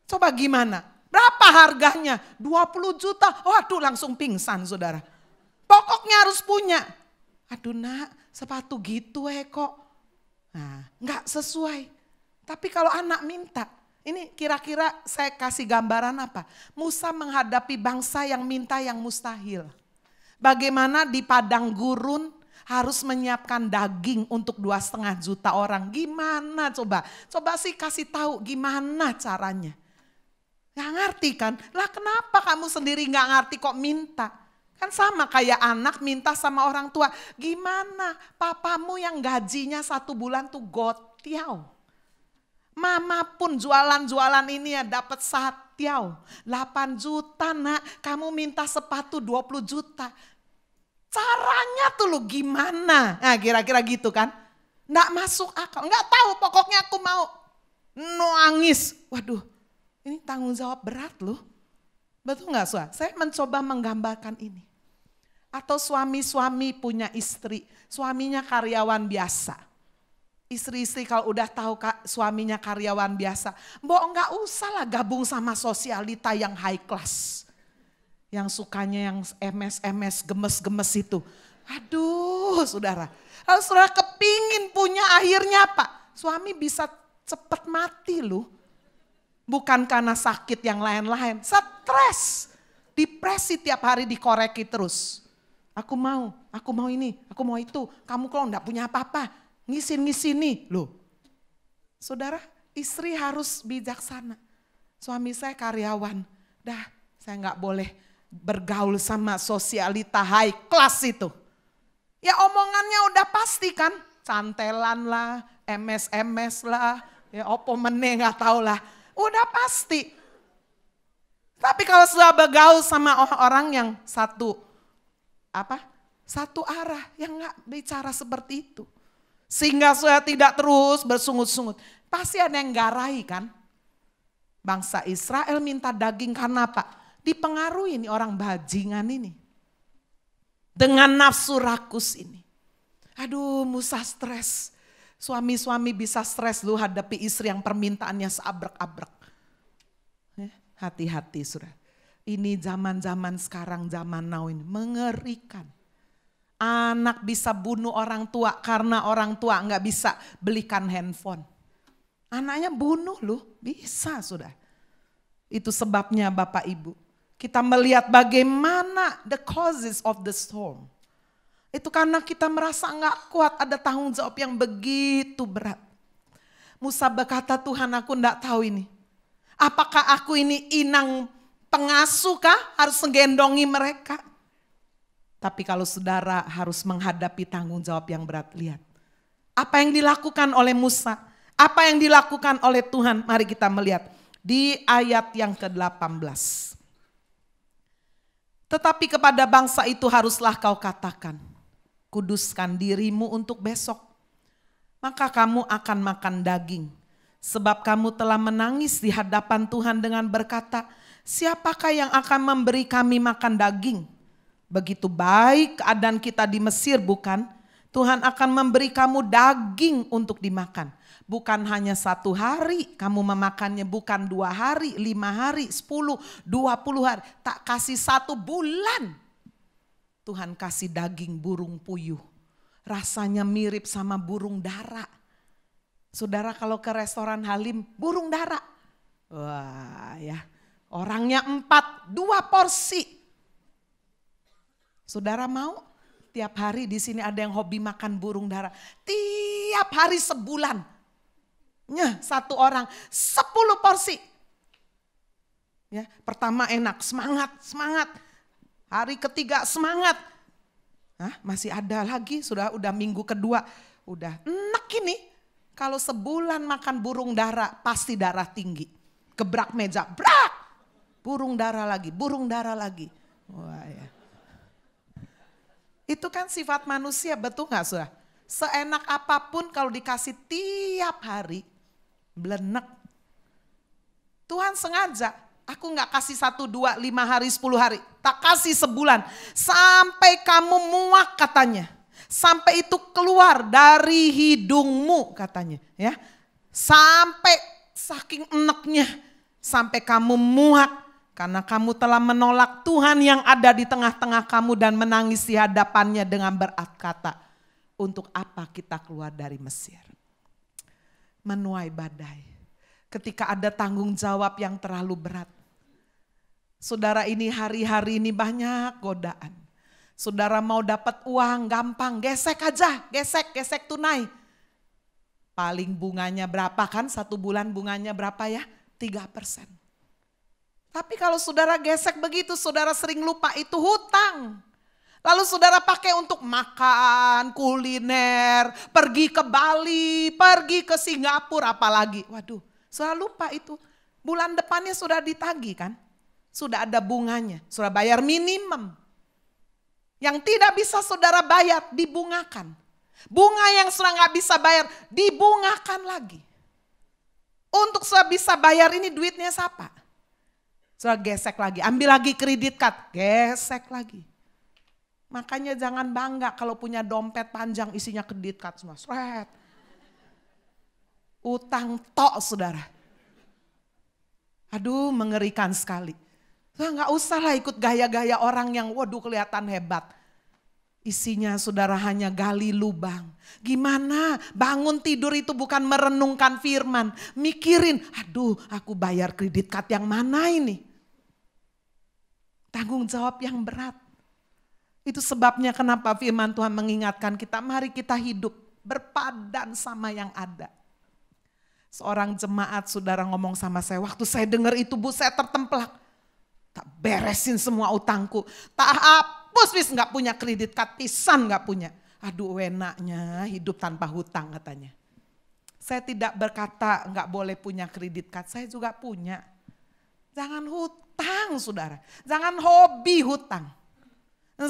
Coba gimana? Berapa harganya? 20 juta. Waduh langsung pingsan saudara. Pokoknya harus punya. Aduh nak sepatu gitu kok. Nah nggak sesuai. Tapi kalau anak minta. Ini kira-kira saya kasih gambaran apa? Musa menghadapi bangsa yang minta yang mustahil. Bagaimana di padang gurun harus menyiapkan daging untuk 2,5 juta orang. Gimana coba? Coba sih kasih tahu gimana caranya. Gak ngerti kan? Lah kenapa kamu sendiri gak ngerti kok minta? Kan sama kayak anak minta sama orang tua. Gimana papamu yang gajinya 1 bulan tuh gotiau. Mama pun jualan-jualan ini ya dapat satiau. 8 juta nak, kamu minta sepatu 20 juta. Caranya tuh lu gimana? Nah kira-kira gitu kan. Nggak masuk akal, nggak tahu pokoknya aku mau nangis. Waduh ini tanggung jawab berat loh. Betul nggak Suha? Saya mencoba menggambarkan ini. Atau suami-suami punya istri, suaminya karyawan biasa. Istri-istri kalau udah tahu suaminya karyawan biasa, mbok nggak usah lah gabung sama sosialita yang high class. Yang sukanya yang MS gemes-gemes itu. Aduh saudara. Kalau saudara kepingin punya akhirnya apa? Suami bisa cepet mati loh. Bukan karena sakit yang lain-lain. Stres. Depresi tiap hari dikoreki terus. Aku mau ini, aku mau itu. Kamu kalau enggak punya apa-apa, ngisin-ngisini loh. Saudara, istri harus bijaksana. Suami saya karyawan. Dah, saya enggak boleh bergaul sama sosialita high class itu. Ya omongannya udah pasti kan. Cantelan lah, MS lah, ya opo meneh enggak tahu lah. Udah pasti. Tapi kalau sudah bergaul sama orang yang satu arah, yang enggak bicara seperti itu. Sehingga sudah tidak terus bersungut-sungut. Pasti ada yang garai kan. Bangsa Israel minta daging karena apa? Dipengaruhi nih orang bajingan ini. Dengan nafsu rakus ini. Aduh Musa stres. Suami-suami bisa stres lu hadapi istri yang permintaannya seabrek-abrek. Hati-hati saudara. Ini zaman-zaman sekarang, zaman now ini mengerikan. Anak bisa bunuh orang tua karena orang tua nggak bisa belikan handphone. Anaknya bunuh loh, bisa sudah. Itu sebabnya Bapak Ibu. Kita melihat bagaimana the causes of the storm. Itu karena kita merasa nggak kuat, ada tanggung jawab yang begitu berat. Musa berkata, Tuhan aku nggak tahu ini. Apakah aku ini inang pengasuh kah? Harus menggendongi mereka. Tapi kalau saudara harus menghadapi tanggung jawab yang berat, lihat. Apa yang dilakukan oleh Musa, apa yang dilakukan oleh Tuhan, mari kita melihat. Di ayat yang ke-18. Tetapi kepada bangsa itu haruslah kau katakan, kuduskan dirimu untuk besok. Maka kamu akan makan daging. Sebab kamu telah menangis di hadapan Tuhan dengan berkata, siapakah yang akan memberi kami makan daging? Begitu baik keadaan kita di Mesir bukan? Tuhan akan memberi kamu daging untuk dimakan. Bukan hanya 1 hari kamu memakannya, bukan 2 hari, 5 hari, 10, 20 hari. Tak kasih 1 bulan. Tuhan kasih daging burung puyuh. Rasanya mirip sama burung dara. Saudara kalau ke restoran Halim, burung dara. Wah ya, orangnya 4, 2 porsi. Saudara mau? Tiap hari di sini ada yang hobi makan burung dara. Tiap hari sebulan. 1 orang 10 porsi. Ya, pertama enak, semangat. Hari ketiga semangat. Masih ada lagi, udah minggu kedua. Udah enak ini. Kalau sebulan makan burung dara, pasti darah tinggi. Gebrak meja, brak. Burung dara lagi. Wah ya. Itu kan sifat manusia, betul gak saudara? Seenak apapun kalau dikasih tiap hari, blenek. Tuhan sengaja, aku gak kasih 1, 2, 5 hari, 10 hari. Tak kasih sebulan, sampai kamu muak katanya. Sampai itu keluar dari hidungmu katanya ya. Sampai saking enaknya, sampai kamu muak karena kamu telah menolak Tuhan yang ada di tengah-tengah kamu dan menangis di hadapannya dengan berkata, untuk apa kita keluar dari Mesir? Menuai badai. Ketika ada tanggung jawab yang terlalu berat. Saudara ini hari-hari ini banyak godaan. Saudara mau dapat uang gampang, gesek aja, gesek tunai. Paling bunganya berapa kan? 1 bulan bunganya berapa ya? 3%. Tapi kalau saudara gesek begitu, saudara sering lupa itu hutang. Lalu saudara pakai untuk makan, kuliner, pergi ke Bali, pergi ke Singapura apalagi. Waduh, saudara lupa itu. Bulan depannya sudah ditagih kan? Sudah ada bunganya, sudah bayar minimum. Yang tidak bisa saudara bayar, dibungakan. Bunga yang sudah gak bisa bayar, dibungakan lagi. Untuk sudah bisa bayar ini duitnya siapa? Sudah gesek lagi, ambil lagi kredit card, gesek lagi. Makanya jangan bangga kalau punya dompet panjang isinya kredit card semua. Sret. Utang tok saudara. Aduh mengerikan sekali. Gak usah lah ikut gaya-gaya orang yang waduh kelihatan hebat. Isinya saudara hanya gali lubang. Gimana bangun tidur itu bukan merenungkan firman. Mikirin aduh aku bayar kredit card yang mana ini. Tanggung jawab yang berat. Itu sebabnya kenapa firman Tuhan mengingatkan kita. Mari kita hidup berpadan sama yang ada. Seorang jemaat saudara ngomong sama saya. Waktu saya dengar itu bu saya tertemplak. Tak beresin semua utangku. Tak hapus bis gak punya kredit card. Pisan gak punya. Aduh enaknya hidup tanpa hutang katanya. Saya tidak berkata gak boleh punya kredit card. Saya juga punya. Jangan hutang saudara. Jangan hobi hutang.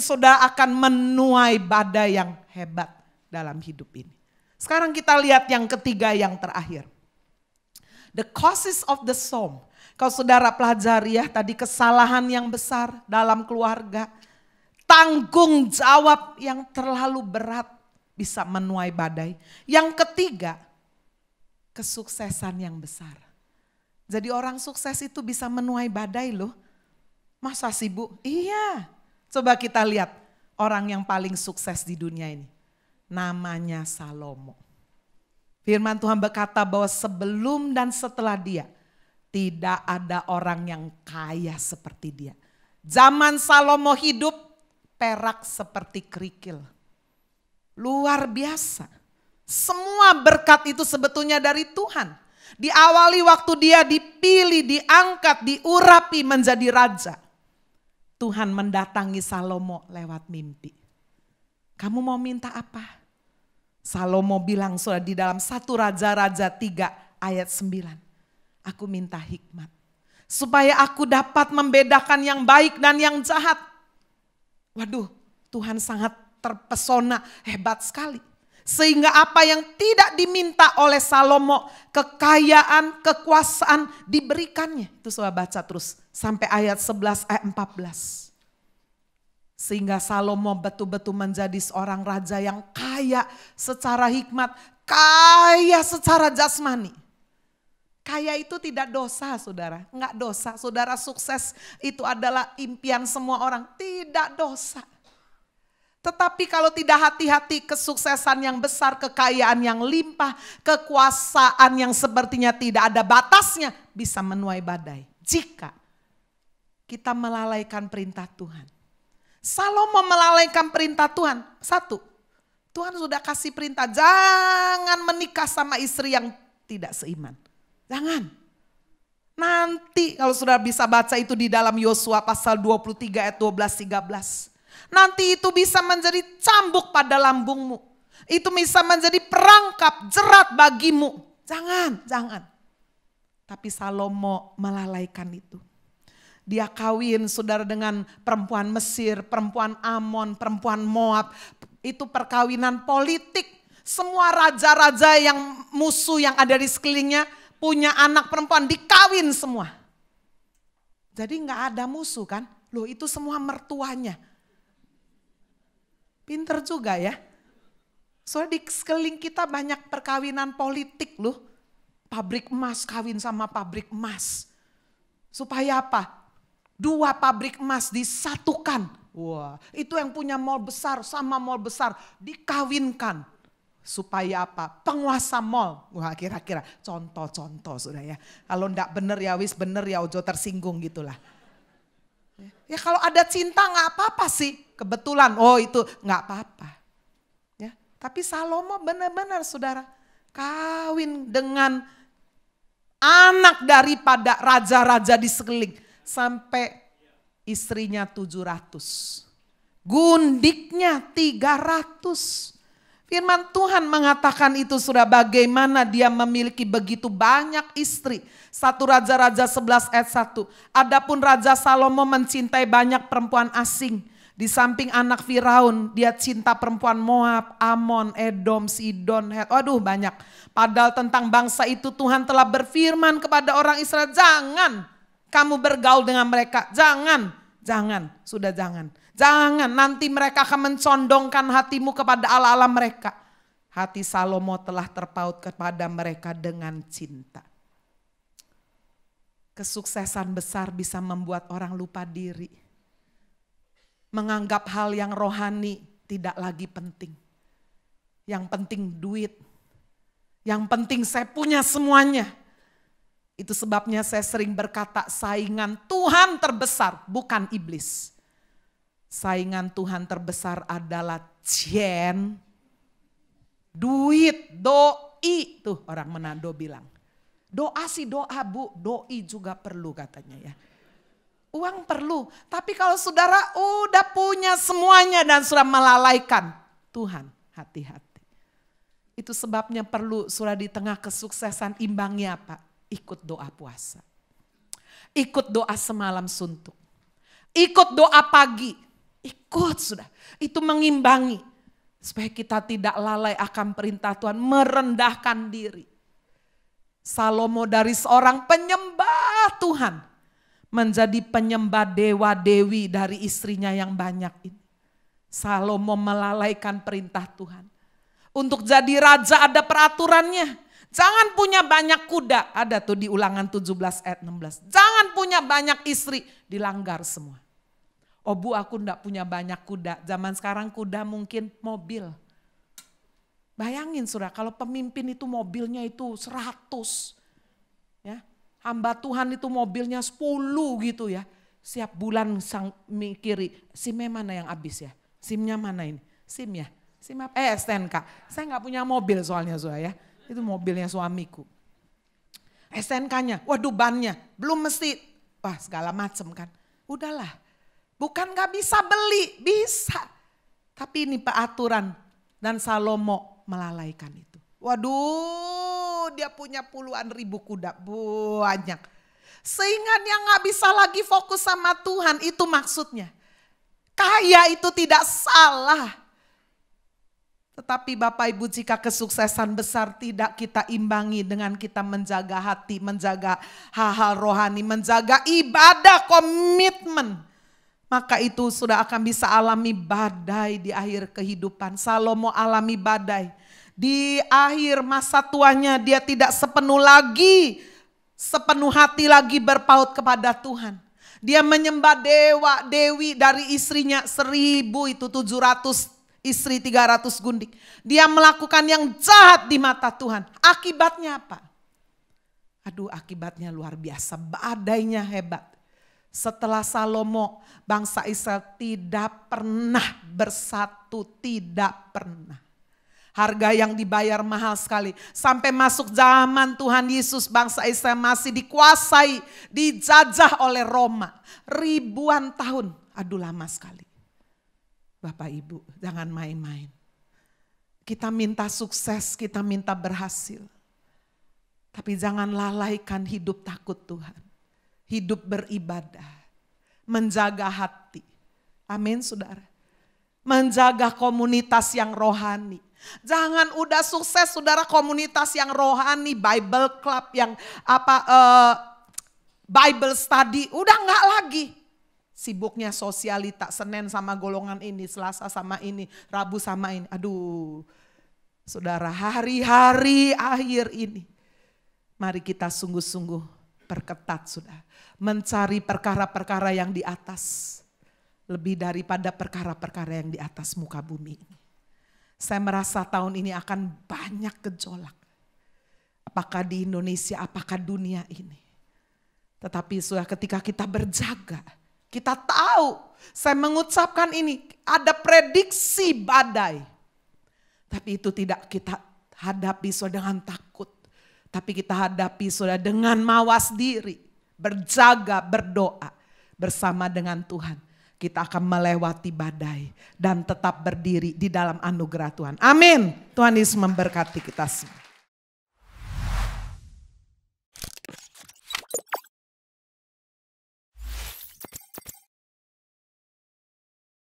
Saudara akan menuai badai yang hebat dalam hidup ini. Sekarang kita lihat yang ketiga yang terakhir. The causes of the psalm. Kalau saudara pelajari ya tadi kesalahan yang besar dalam keluarga. Tanggung jawab yang terlalu berat bisa menuai badai. Yang ketiga kesuksesan yang besar. Jadi orang sukses itu bisa menuai badai loh. Masa sih bu? Iya. Coba kita lihat orang yang paling sukses di dunia ini. Namanya Salomo. Firman Tuhan berkata bahwa sebelum dan setelah dia. Tidak ada orang yang kaya seperti dia. Zaman Salomo hidup, perak seperti kerikil. Luar biasa. Semua berkat itu sebetulnya dari Tuhan. Diawali waktu dia dipilih, diangkat, diurapi menjadi raja. Tuhan mendatangi Salomo lewat mimpi. Kamu mau minta apa? Salomo bilang sudah di dalam 1 Raja-Raja 3 ayat 9. Aku minta hikmat. Supaya aku dapat membedakan yang baik dan yang jahat. Waduh, Tuhan sangat terpesona, hebat sekali. Sehingga apa yang tidak diminta oleh Salomo, kekayaan, kekuasaan diberikannya. Itu saya baca terus sampai ayat 11 ayat 14. Sehingga Salomo betul-betul menjadi seorang raja yang kaya secara hikmat, kaya secara jasmani. Kaya itu tidak dosa, saudara. Enggak dosa, saudara. Sukses itu adalah impian semua orang. Tidak dosa. Tetapi kalau tidak hati-hati, kesuksesan yang besar, kekayaan yang limpah, kekuasaan yang sepertinya tidak ada batasnya, bisa menuai badai. Jika kita melalaikan perintah Tuhan. Salomo melalaikan perintah Tuhan. Satu, Tuhan sudah kasih perintah, jangan menikah sama istri yang tidak seiman. Jangan. Nanti kalau sudah bisa baca itu di dalam Yosua pasal 23 ayat 12-13. Nanti itu bisa menjadi cambuk pada lambungmu. Itu bisa menjadi perangkap jerat bagimu. Jangan. Tapi Salomo melalaikan itu. Dia kawin saudara dengan perempuan Mesir, perempuan Amon, perempuan Moab. Itu perkawinan politik. Semua raja-raja yang musuh yang ada di sekelilingnya punya anak perempuan, dikawin semua. Jadi gak ada musuh kan? Loh itu semua mertuanya. Pinter juga ya. Soalnya di sekeliling kita banyak perkawinan politik loh. Pabrik emas kawin sama pabrik emas. Supaya apa? Dua pabrik emas disatukan. Wah, itu yang punya mall besar sama mall besar dikawinkan. Supaya apa? Penguasa mall. Wah, kira-kira contoh-contoh sudah ya. Kalau enggak bener ya wis bener ya ojo tersinggung gitulah. Ya kalau ada cinta nggak apa-apa sih. Kebetulan, oh itu nggak apa-apa. Ya, tapi Salomo benar-benar saudara kawin dengan anak daripada raja-raja di sekeliling. Sampai istrinya 700. Gundiknya 300. Firman Tuhan mengatakan itu sudah bagaimana dia memiliki begitu banyak istri. 1 Raja-Raja 11 ayat 1. Adapun Raja Salomo mencintai banyak perempuan asing. Di samping anak Firaun, dia cinta perempuan Moab, Amon, Edom, Sidon, Het. Waduh banyak. Padahal tentang bangsa itu Tuhan telah berfirman kepada orang Israel, jangan kamu bergaul dengan mereka. Jangan, sudah jangan. Jangan, nanti mereka akan mencondongkan hatimu kepada Allah-Allah mereka. Hati Salomo telah terpaut kepada mereka dengan cinta. Kesuksesan besar bisa membuat orang lupa diri. Menganggap hal yang rohani tidak lagi penting. Yang penting duit. Yang penting saya punya semuanya. Itu sebabnya saya sering berkata saingan Tuhan terbesar bukan iblis. Saingan Tuhan terbesar adalah duit, doi. Tuh orang Manado bilang. Doa sih doa bu, doi juga perlu katanya ya. Uang perlu, tapi kalau saudara udah punya semuanya dan sudah melalaikan Tuhan, hati-hati. Itu sebabnya perlu sudah di tengah kesuksesan imbangi apa? Ikut doa puasa. Ikut doa semalam suntuk. Ikut doa pagi. Ikut sudah. Itu mengimbangi. Supaya kita tidak lalai akan perintah Tuhan. Merendahkan diri. Salomo dari seorang penyembah Tuhan. Menjadi penyembah dewa-dewi dari istrinya yang banyak ini. Salomo melalaikan perintah Tuhan. Untuk jadi raja ada peraturannya. Jangan punya banyak kuda. Ada tuh di Ulangan 17 ayat 16. Jangan punya banyak istri. Dilanggar semua. Oh bu aku enggak punya banyak kuda. Zaman sekarang kuda mungkin mobil. Bayangin saudara kalau pemimpin itu mobilnya itu 100. Ya, hamba Tuhan itu mobilnya 10 gitu ya. Siap bulan sang mikiri SIM-nya mana yang habis ya. SIM-nya mana ini? SIM ya. SIM apa? STNK. Saya enggak punya mobil soalnya saudara ya. Itu mobilnya suamiku. STNK-nya, waduh bannya, belum mesti, wah segala macem kan. Udahlah, bukan gak bisa beli, bisa. Tapi ini peraturan dan Salomo melalaikan itu. Waduh, dia punya puluhan ribu kuda, banyak. Sehingga dia gak bisa lagi fokus sama Tuhan, itu maksudnya. Kaya itu tidak salah. Tetapi Bapak Ibu, jika kesuksesan besar tidak kita imbangi dengan kita menjaga hati, menjaga hal-hal rohani, menjaga ibadah, komitmen, maka itu sudah akan bisa alami badai di akhir kehidupan. Salomo alami badai. Di akhir masa tuanya dia tidak sepenuh hati lagi berpaut kepada Tuhan. Dia menyembah dewi dari istrinya 1.700 istri 300 gundik. Dia melakukan yang jahat di mata Tuhan. Akibatnya apa? Aduh, akibatnya luar biasa. Badainya hebat. Setelah Salomo, bangsa Israel tidak pernah bersatu. Tidak pernah. Harga yang dibayar mahal sekali. Sampai masuk zaman Tuhan Yesus, bangsa Israel masih dikuasai, dijajah oleh Roma. Ribuan tahun. Aduh, lama sekali. Bapak Ibu, jangan main-main. Kita minta sukses, kita minta berhasil. Tapi jangan lalaikan hidup takut Tuhan. Hidup beribadah. Menjaga hati. Amin, saudara. Menjaga komunitas yang rohani. Jangan udah sukses saudara komunitas yang rohani, Bible Club, yang Bible study. Udah enggak lagi. Sibuknya sosialita, Senin sama golongan ini, Selasa sama ini, Rabu sama ini. Aduh, saudara, hari-hari akhir ini, mari kita sungguh-sungguh perketat sudah. Mencari perkara-perkara yang di atas, lebih daripada perkara-perkara yang di atas muka bumi ini. Saya merasa tahun ini akan banyak gejolak. Apakah di Indonesia, apakah dunia ini. Tetapi sudah ketika kita berjaga, kita tahu, saya mengucapkan ini, ada prediksi badai. Tapi itu tidak kita hadapi sudah dengan takut. Tapi kita hadapi sudah dengan mawas diri. Berjaga, berdoa bersama dengan Tuhan. Kita akan melewati badai dan tetap berdiri di dalam anugerah Tuhan. Amin. Tuhan Yesus memberkati kita semua.